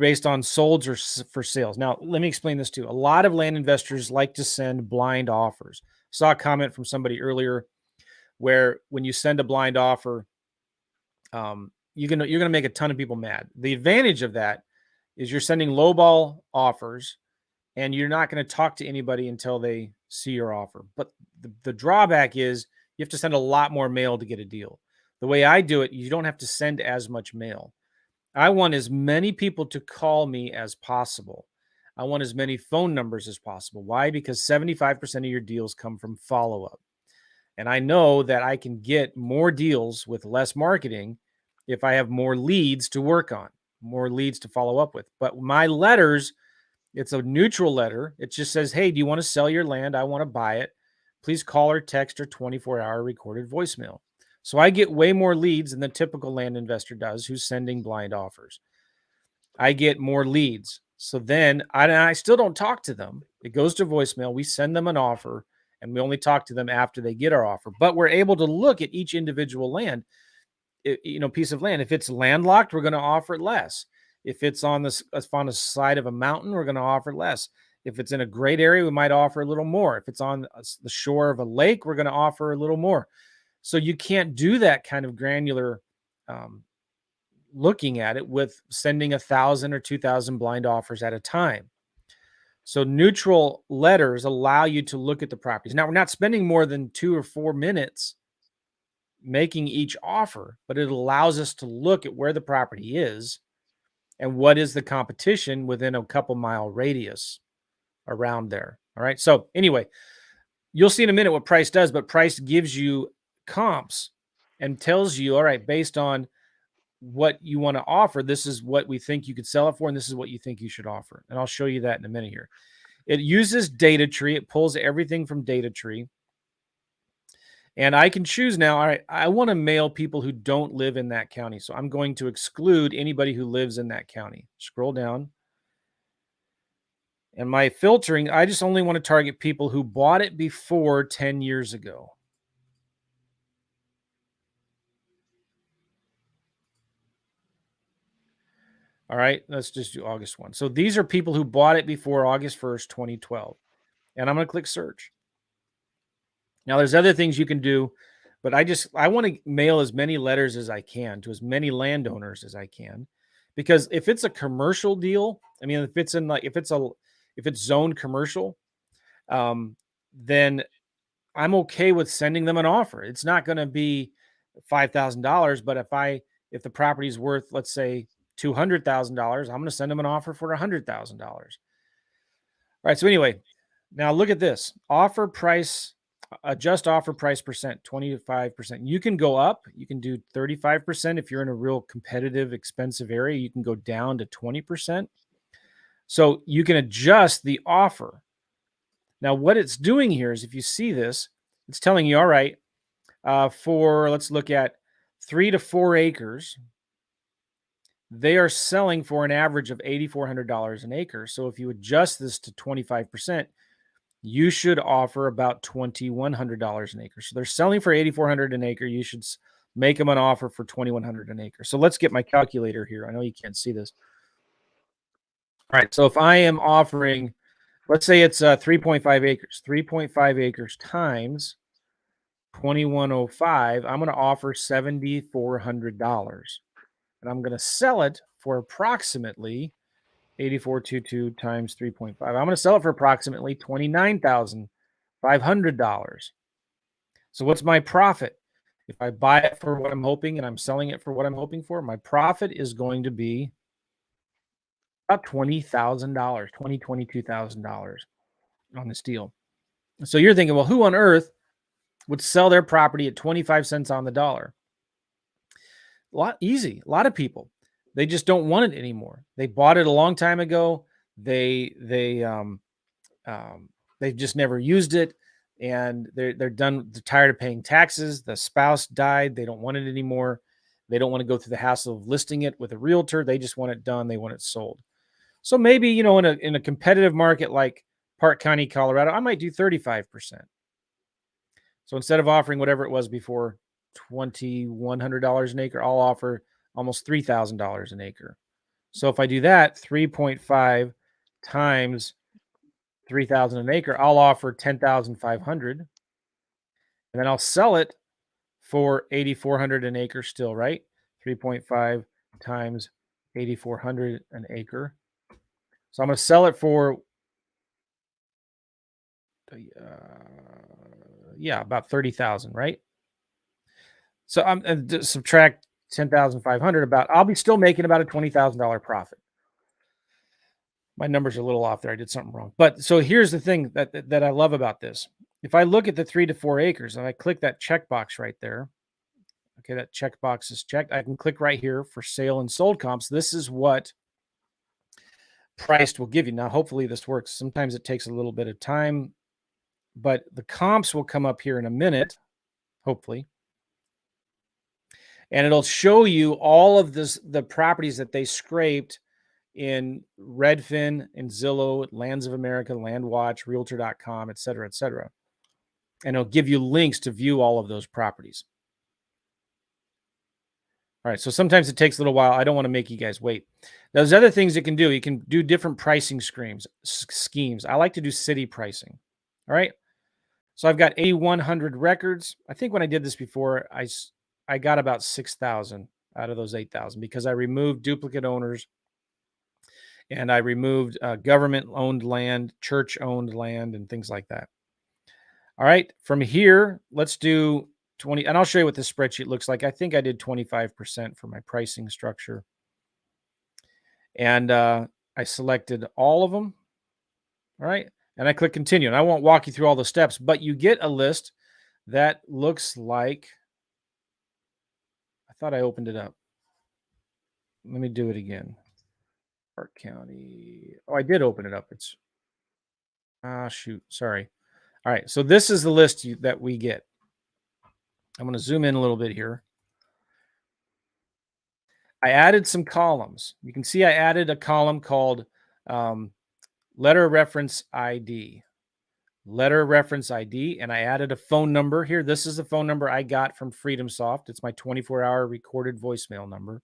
based on solds or for sales. Now, let me explain this too. A lot of land investors like to send blind offers. I saw a comment from somebody earlier where when you send a blind offer, you're gonna make a ton of people mad. The advantage of that is you're sending lowball offers, and you're not going to talk to anybody until they see your offer. But the drawback is you have to send a lot more mail to get a deal. The way I do it, you don't have to send as much mail. I want as many people to call me as possible. I want as many phone numbers as possible. Why? Because 75% of your deals come from follow-up. And I know that I can get more deals with less marketing if I have more leads to work on, more leads to follow up with. But my letters, it's a neutral letter. It just says, hey, do you want to sell your land? I want to buy it. Please call or text or 24-hour recorded voicemail. So I get way more leads than the typical land investor does who's sending blind offers. I get more leads. So then I still don't talk to them. It goes to voicemail. We send them an offer, and we only talk to them after they get our offer. But we're able to look at each individual land, piece of land. If it's landlocked, we're going to offer it less. If it's on the side of a mountain, we're going to offer less. If it's in a great area, we might offer a little more. If it's on the shore of a lake, we're going to offer a little more. So you can't do that kind of granular looking at it with sending 1,000 or 2,000 blind offers at a time. So neutral letters allow you to look at the properties. Now, we're not spending more than 2 or 4 minutes making each offer, but it allows us to look at where the property is and what is the competition within a couple mile radius around there. All right. So anyway, you'll see in a minute what Price does, but Price gives you comps and tells you, all right, based on what you want to offer, this is what we think you could sell it for, and this is what you think you should offer. And I'll show you that in a minute here. It uses data tree. It pulls everything from data tree. And I can choose now, all right, I want to mail people who don't live in that county. So I'm going to exclude anybody who lives in that county. Scroll down. And my filtering, I just only want to target people who bought it before 10 years ago. All right, let's just do August 1. So these are people who bought it before August 1st, 2012. And I'm going to click search. Now, there's other things you can do, but I want to mail as many letters as I can to as many landowners as I can, because if it's a commercial deal, I mean, if it's zoned commercial, then I'm okay with sending them an offer. It's not going to be $5,000, but if the property is worth, let's say, $200,000, I'm going to send them an offer for $100,000. All right. So anyway, Now look at this. Offer price, adjust offer price percent, 25%. You can go up. You can do 35% if you're in a real competitive, expensive area. You can go down to 20%. So you can adjust the offer. Now what it's doing here is, if you see this, it's telling you, all right, let's look at 3 to 4 acres, they are selling for an average of $8,400 an acre. So if you adjust this to 25%, you should offer about $2,100 an acre. So they're selling for $8,400 an acre. You should make them an offer for $2,100 an acre. So let's get my calculator here. I know you can't see this. All right. So if I am offering, let's say it's 3.5 acres, 3.5 acres times 2,105, I'm going to offer $7,400. And I'm going to sell it for approximately 8422 times 3.5. I'm going to sell it for approximately $29,500. So what's my profit? If I buy it for what I'm hoping and I'm selling it for what I'm hoping for, my profit is going to be about $20,000, $22,000 on this deal. So you're thinking, well, who on earth would sell their property at 25 cents on the dollar? A lot of people. They just don't want it anymore. They bought it a long time ago. They've just never used it, and they're done. They're tired of paying taxes. The spouse died. They don't want it anymore. They don't want to go through the hassle of listing it with a realtor. They just want it done. They want it sold. So maybe, in a competitive market like Park County, Colorado, I might do 35%. So instead of offering whatever it was before, $2,100 an acre, I'll offer almost $3,000 an acre. So if I do that, 3.5 times 3,000 an acre, I'll offer 10,500, and then I'll sell it for 8,400 an acre still, right? 3.5 times 8,400 an acre. So I'm going to sell it for about 30,000, right? So I'm subtract 10,500, I'll be still making about a $20,000 profit. My numbers are a little off there. I did something wrong. But so here's the thing that I love about this. If I look at the 3 to 4 acres and I click that checkbox right there, okay, that checkbox is checked. I can click right here for sale and sold comps. This is what priced will give you. Now, hopefully this works. Sometimes it takes a little bit of time, but the comps will come up here in a minute, hopefully. And it'll show you all of the properties that they scraped in Redfin, in Zillow, Lands of America, LandWatch, Realtor.com, et cetera, et cetera. And it'll give you links to view all of those properties. All right, so sometimes it takes a little while. I don't want to make you guys wait. There's other things you can do. You can do different pricing schemes. I like to do city pricing. All right. So I've got 8,100 records. I think when I did this before, I got about 6,000 out of those 8,000 because I removed duplicate owners and I removed government-owned land, church-owned land, and things like that. All right, from here, let's do 20, and I'll show you what this spreadsheet looks like. I think I did 25% for my pricing structure. And I selected all of them. All right, and I click continue. And I won't walk you through all the steps, but you get a list that looks like, I thought I opened it up. Let me do it again. Park County. Oh, I did open it up. It's, shoot, sorry. All right, so this is the list that we get. I'm going to zoom in a little bit here. I added some columns. You can see I added a column called letter reference ID. Letter reference ID, and I added a phone number here. This is the phone number I got from FreedomSoft. It's my 24-hour recorded voicemail number.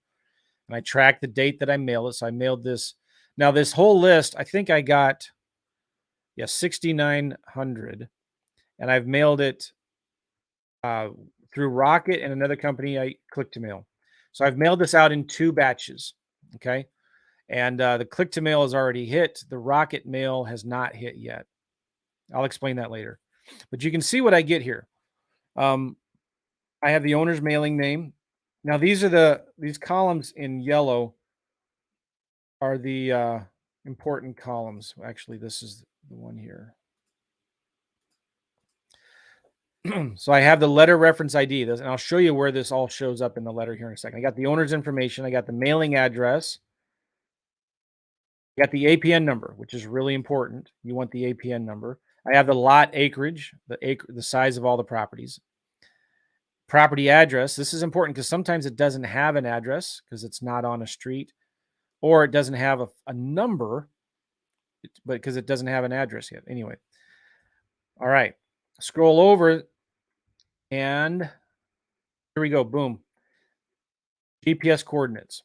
And I tracked the date that I mailed it. So I mailed this. Now, this whole list, I think I got, 6,900. And I've mailed it through Rocket and another company I Click to Mail. So I've mailed this out in 2 batches. Okay. And the Click to Mail has already hit. The Rocket mail has not hit yet. I'll explain that later. But you can see what I get here. I have the owner's mailing name. Now these columns in yellow are the important columns. Actually, this is the one here. So I have the letter reference ID, and I'll show you where this all shows up in the letter here in a second. I got the owner's information. I got the mailing address. I got the APN number, which is really important. You want the APN number. I have the lot acreage, the size of all the properties. Property address. This is important because sometimes it doesn't have an address because it's not on a street, or it doesn't have a number, but because it doesn't have an address yet. Anyway. All right. Scroll over and here we go. Boom. GPS coordinates.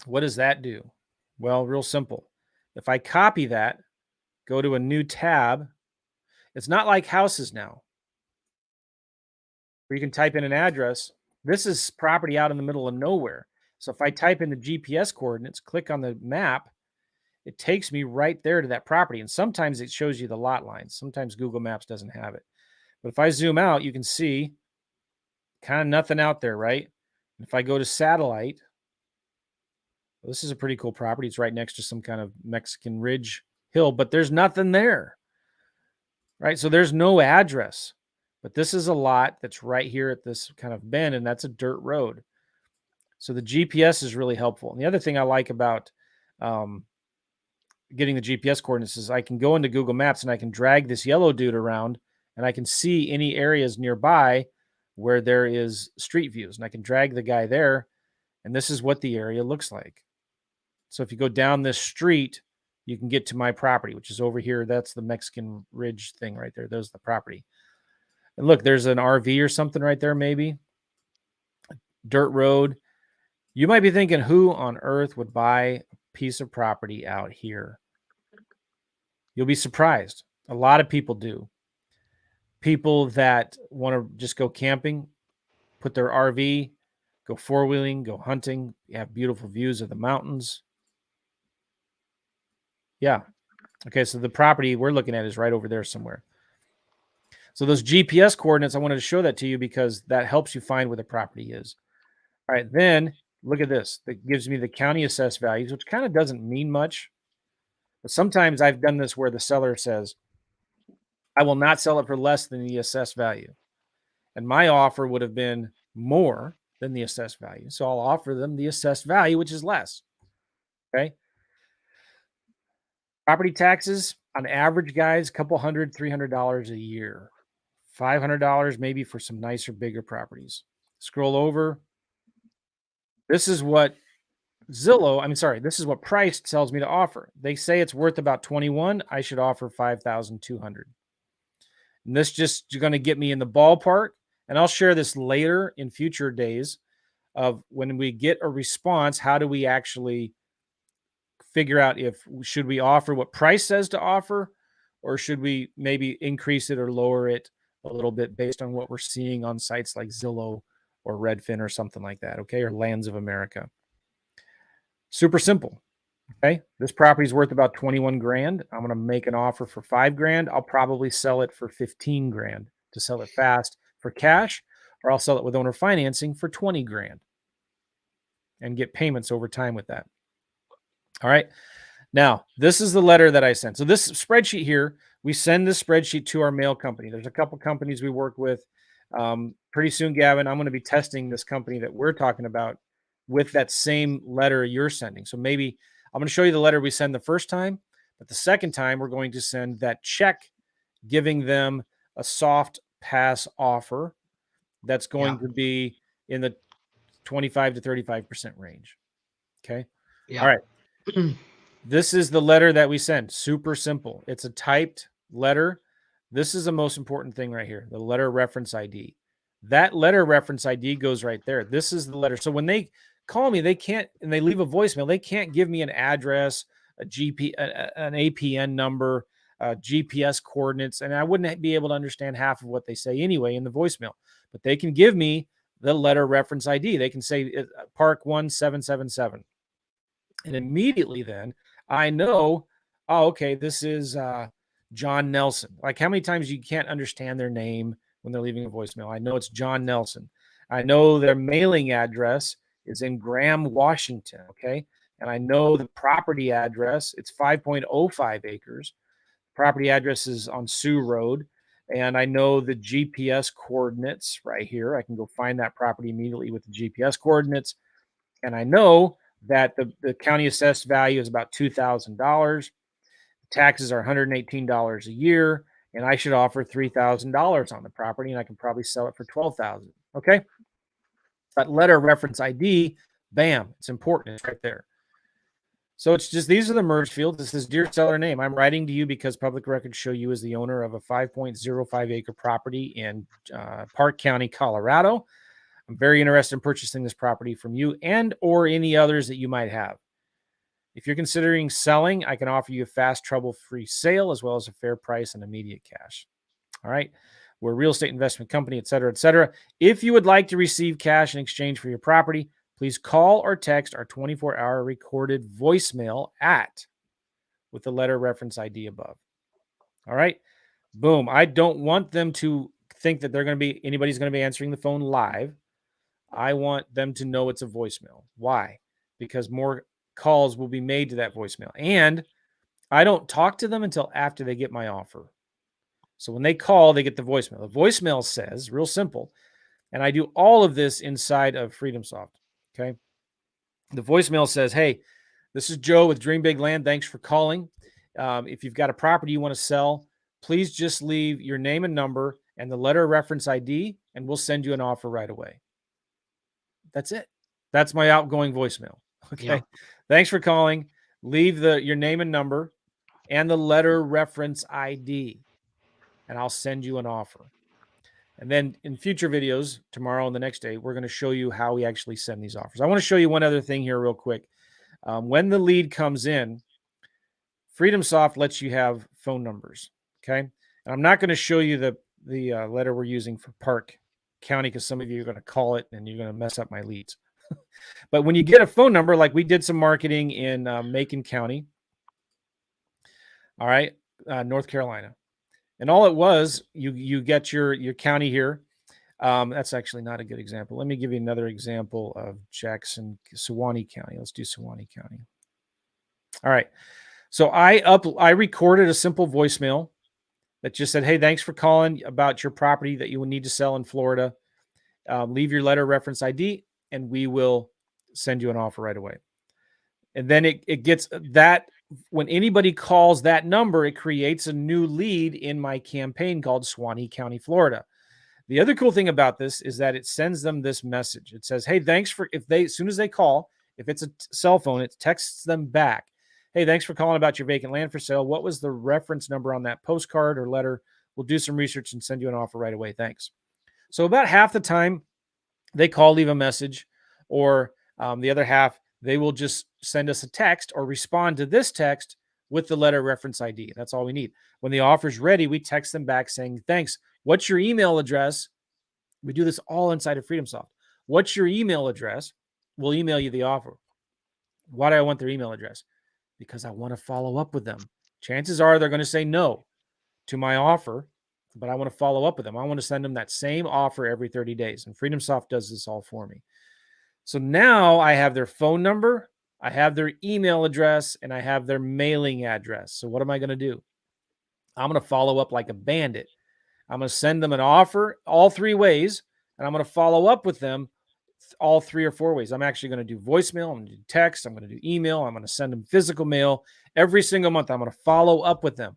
What does that do? Well, real simple. If I copy that, go to a new tab, it's not like houses now, where you can type in an address. This is property out in the middle of nowhere. So if I type in the GPS coordinates, click on the map, it takes me right there to that property. And sometimes it shows you the lot lines. Sometimes Google Maps doesn't have it. But if I zoom out, you can see kind of nothing out there, right? If I go to satellite, this is a pretty cool property. It's right next to some kind of Mexican ridge hill, but there's nothing there, right? So there's no address, but this is a lot that's right here at this kind of bend, and that's a dirt road. So the GPS is really helpful. And the other thing I like about getting the GPS coordinates is I can go into Google Maps and I can drag this yellow dude around and I can see any areas nearby where there is street views, and I can drag the guy there, and this is what the area looks like. So if you go down this street, you can get to my property, which is over here. That's the Mexican Ridge thing right there. There's the property. And look, there's an RV or something right there, maybe. Dirt road. You might be thinking, who on earth would buy a piece of property out here? You'll be surprised. A lot of people do. People that want to just go camping, put their RV, go four-wheeling, go hunting, you have beautiful views of the mountains. Yeah. Okay, so the property we're looking at is right over there somewhere. So those GPS coordinates, I wanted to show that to you because that helps you find where the property is. All right, then look at this. That gives me the county assessed values, which kind of doesn't mean much. But sometimes I've done this where the seller says, I will not sell it for less than the assessed value. And my offer would have been more than the assessed value. So I'll offer them the assessed value, which is less. Okay. Property taxes on average, guys, a couple $100, $300 a year, $500 maybe for some nicer, bigger properties. Scroll over. This is what this is what Price tells me to offer. They say it's worth about 21. I should offer 5,200. And this just going to get me in the ballpark. And I'll share this later in future days of when we get a response, how do we actually figure out should we offer what Price says to offer, or should we maybe increase it or lower it a little bit based on what we're seeing on sites like Zillow or Redfin or something like that, okay, or Lands of America. Super simple. Okay, this property is worth about 21 grand. I'm going to make an offer for 5 grand. I'll probably sell it for 15 grand to sell it fast for cash, or I'll sell it with owner financing for 20 grand and get payments over time with that. All right. Now, this is the letter that I sent. So this spreadsheet here, we send this spreadsheet to our mail company. There's a couple companies we work with. Pretty soon, Gavin, I'm going to be testing this company that we're talking about with that same letter you're sending. So maybe I'm going to show you the letter we send the first time, but the second time we're going to send that check giving them a soft pass offer that's going to be in the 25 to 35% range. Okay. Yeah. All right. This is the letter that we send. Super simple. It's a typed letter. This is the most important thing right here, the letter reference ID. That letter reference ID goes right there. This is the letter. So when they call me, they can't, and they leave a voicemail, they can't give me an address, an APN number, GPS coordinates, and I wouldn't be able to understand half of what they say anyway in the voicemail. But they can give me the letter reference ID. They can say Park 1777. And immediately then I know, oh, okay, this is John Nelson. Like how many times you can't understand their name when they're leaving a voicemail? I know it's John Nelson. I know their mailing address is in Graham, Washington, okay? And I know the property address, it's 5.05 acres. Property address is on Sioux Road. and I know the GPS coordinates right here. I can go find that property immediately with the GPS coordinates. And I know that the county assessed value is about $2,000. Taxes are $118 a year, and I should offer $3,000 on the property, and I can probably sell it for $12,000. Okay. That letter reference ID, bam, it's important. It's right there. So it's just, these are the merge fields. This is dear seller name. I'm writing to you because public records show you as the owner of a 5.05 acre property in Park County, Colorado. I'm very interested in purchasing this property from you and or any others that you might have. If you're considering selling, I can offer you a fast, trouble-free sale as well as a fair price and immediate cash. All right. We're a real estate investment company, et cetera, et cetera. If you would like to receive cash in exchange for your property, please call or text our 24-hour recorded voicemail with the letter reference ID above. All right. Boom. I don't want them to think that anybody's going to be answering the phone live. I want them to know it's a voicemail. Why? Because more calls will be made to that voicemail. And I don't talk to them until after they get my offer. So when they call, they get the voicemail. The voicemail says, real simple, and I do all of this inside of FreedomSoft. Okay. The voicemail says, hey, this is Joe with Dream Big Land. Thanks for calling. If you've got a property you want to sell, please just leave your name and number and the letter reference ID, and we'll send you an offer right away. That's it. That's my outgoing voicemail. Okay. Yeah. Thanks for calling. Leave your name and number and the letter reference ID, and I'll send you an offer. And then in future videos, tomorrow and the next day, we're going to show you how we actually send these offers. I want to show you one other thing here real quick. When the lead comes in, FreedomSoft lets you have phone numbers. Okay. And I'm not going to show you the letter we're using for Park County because some of you are going to call it and you're going to mess up my leads. But when you get a phone number, like we did some marketing in Macon County, all right, North Carolina. And all it was, you get your county here. That's actually not a good example. Let me give you another example of Suwannee County. Let's do Suwannee County. All right. So I recorded a simple voicemail that just said, hey, thanks for calling about your property that you will need to sell in Florida. Leave your letter reference ID and we will send you an offer right away. And then it gets that. When anybody calls that number, it creates a new lead in my campaign called Suwannee County, Florida. The other cool thing about this is that it sends them this message. It says, hey, thanks for, as soon as they call, if it's a cell phone, it texts them back. Hey, thanks for calling about your vacant land for sale. What was the reference number on that postcard or letter? We'll do some research and send you an offer right away. Thanks. So about half the time they call, leave a message, or the other half, they will just send us a text or respond to this text with the letter reference ID. That's all we need. When the offer's ready, we text them back saying, thanks. What's your email address? We do this all inside of FreedomSoft. What's your email address? We'll email you the offer. Why do I want their email address? Because I want to follow up with them. Chances are they're going to say no to my offer, but I want to follow up with them. I want to send them that same offer every 30 days. And FreedomSoft does this all for me. So now I have their phone number, I have their email address, and I have their mailing address. So what am I going to do? I'm going to follow up like a bandit. I'm going to send them an offer all three ways, and I'm going to follow up with them all 3 or 4 ways. I'm actually going to do voicemail, I'm going to do text, I'm going to do email, I'm going to send them physical mail. Every single month, I'm going to follow up with them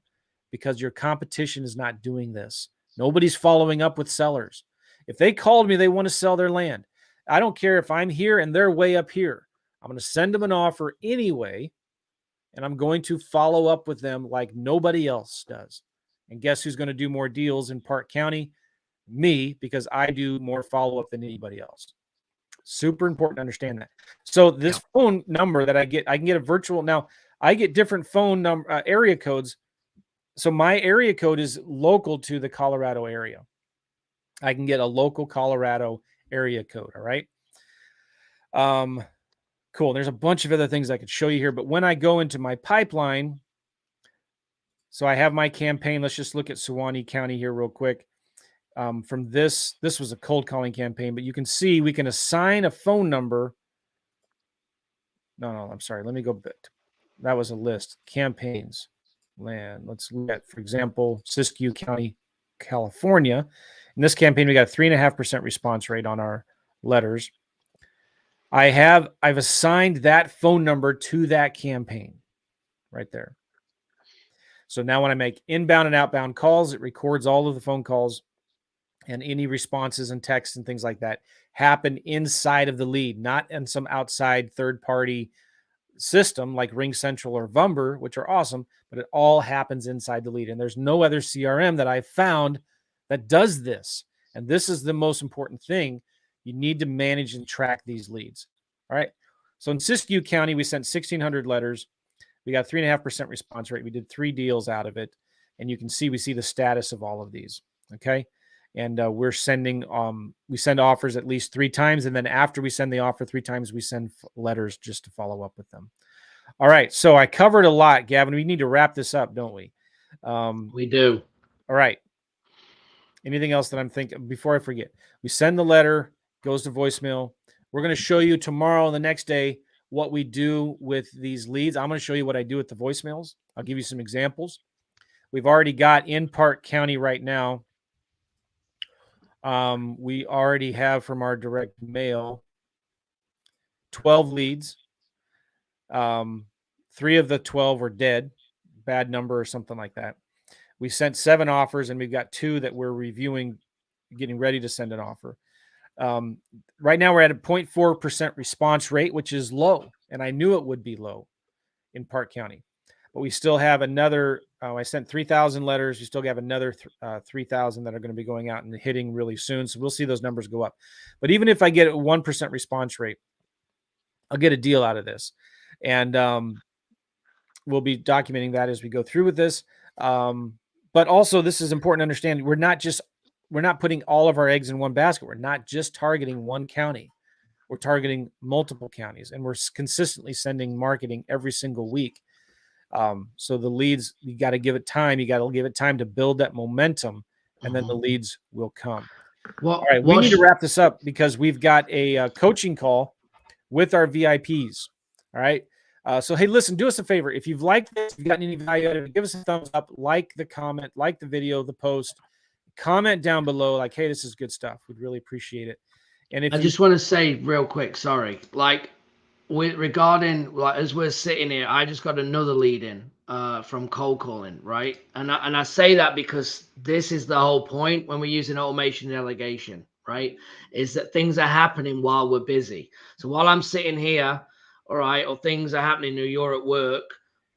because your competition is not doing this. Nobody's following up with sellers. If they called me, they want to sell their land. I don't care if I'm here and they're way up here. I'm going to send them an offer anyway, and I'm going to follow up with them like nobody else does. And guess who's going to do more deals in Park County? Me, because I do more follow-up than anybody else. Super important to understand that. So this phone number that I can get a virtual. Now, I get different phone number area codes. So my area code is local to the Colorado area. I can get a local Colorado area code. All right. Cool. There's a bunch of other things I could show you here, but when I go into my pipeline, so I have my campaign. Let's just look at Suwannee County here real quick. From this was a cold calling campaign, but you can see we can assign a phone number. No, I'm sorry. Let me go back. That was a list. Campaigns, land. Let's look at, for example, Siskiyou County California. In this campaign, we got a 3.5% response rate on our letters. I've assigned that phone number to that campaign right there. So now when I make inbound and outbound calls, it records all of the phone calls, and any responses and texts and things like that happen inside of the lead, not in some outside third-party system like Ring Central or Vumber, which are awesome, but it all happens inside the lead. And there's no other CRM that I've found that does this. And this is the most important thing. You need to manage and track these leads. All right. So in Siskiyou County, we sent 1,600 letters. We got 3.5% response rate. We did 3 deals out of it. And you can see, we see the status of all of these. Okay. And we're sending, we send offers at least 3 times. And then after we send the offer 3 times, we send letters just to follow up with them. All right. So I covered a lot, Gavin. We need to wrap this up, don't we? We do. All right. Anything else that I'm thinking before I forget? We send the letter, goes to voicemail. We're going to show you tomorrow and the next day what we do with these leads. I'm going to show you what I do with the voicemails. I'll give you some examples. We've already got in Park County right now. We already have from our direct mail 12 leads. 3 of the 12 were dead, bad number or something like that. We sent 7 offers, and we've got 2 that we're reviewing, getting ready to send an offer. Right now we're at a 0.4% response rate, which is low, and I knew it would be low in Park County. But we still have another, I sent 3,000 letters. We still have another 3,000 that are going to be going out and hitting really soon. So we'll see those numbers go up. But even if I get a 1% response rate, I'll get a deal out of this. And we'll be documenting that as we go through with this. But also, this is important to understand. We're not putting all of our eggs in one basket. We're not just targeting one county. We're targeting multiple counties, and we're consistently sending marketing every single week. So the leads, you got to give it time. You got to give it time to build that momentum, and then the leads will come. All right, we need to wrap this up because we've got a coaching call with our VIPs. All right. So, hey, listen, do us a favor. If you've liked this, if you've gotten any value out of it, give us a thumbs up, like the comment, like the video, the post, comment down below, like, hey, this is good stuff. We'd really appreciate it. And if I just want to say real quick, sorry, like regarding, like, as we're sitting here, I just got another lead in from cold calling, right? And I say that because this is the whole point when we're using automation delegation, right? Is that things are happening while we're busy. So while I'm sitting here, all right, or things are happening or you're at work,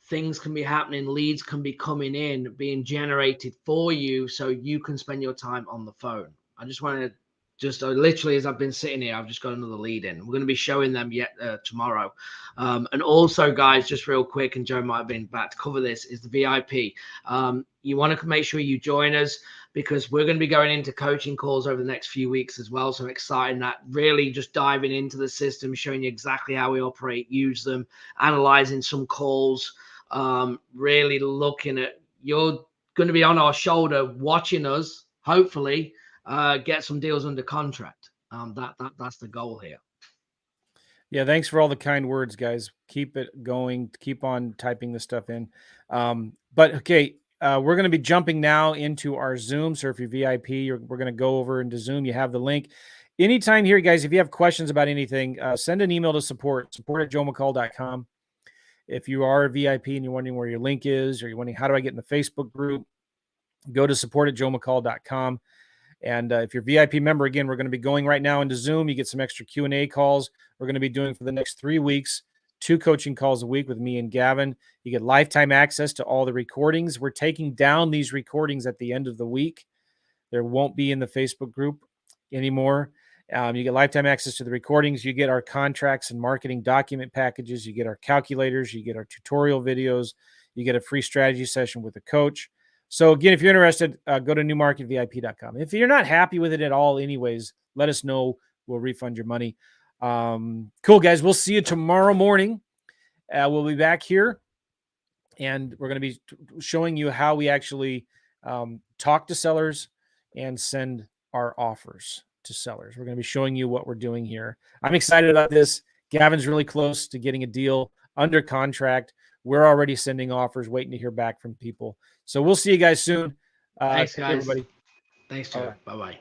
things can be happening, leads can be coming in, being generated for you so you can spend your time on the phone. I just wanted to literally, as I've been sitting here, I've just got another lead in. We're going to be showing them tomorrow. And also, guys, just real quick, and Joe might have been back to cover this, is the VIP. You want to make sure you join us because we're going to be going into coaching calls over the next few weeks as well. So exciting that, really just diving into the system, showing you exactly how we operate, use them, analyzing some calls, really looking at, you're going to be on our shoulder watching us, hopefully, get some deals under contract. That's the goal here. Yeah, thanks for all the kind words, guys. Keep it going. Keep on typing this stuff in. But okay, we're going to be jumping now into our Zoom. So if you're VIP, we're going to go over into Zoom. You have the link. Anytime here, guys, if you have questions about anything, send an email to support@joemccall.com. If you are a VIP and you're wondering where your link is, or you're wondering how do I get in the Facebook group, go to support@joemccall.com. And if you're a VIP member, again, we're going to be going right now into Zoom. You get some extra Q&A calls. We're going to be doing for the next 3 weeks, 2 coaching calls a week with me and Gavin. You get lifetime access to all the recordings. We're taking down these recordings at the end of the week. There won't be in the Facebook group anymore. You get lifetime access to the recordings. You get our contracts and marketing document packages. You get our calculators. You get our tutorial videos. You get a free strategy session with a coach. So again, if you're interested, go to newmarketvip.com. If you're not happy with it at all anyways, let us know. We'll refund your money. Cool, guys. We'll see you tomorrow morning. We'll be back here, and we're going to be showing you how we actually talk to sellers and send our offers to sellers. We're going to be showing you what we're doing here. I'm excited about this. Gavin's really close to getting a deal under contract. We're already sending offers, waiting to hear back from people. So we'll see you guys soon. Thanks, guys. Everybody. Thanks, Joe. Bye bye.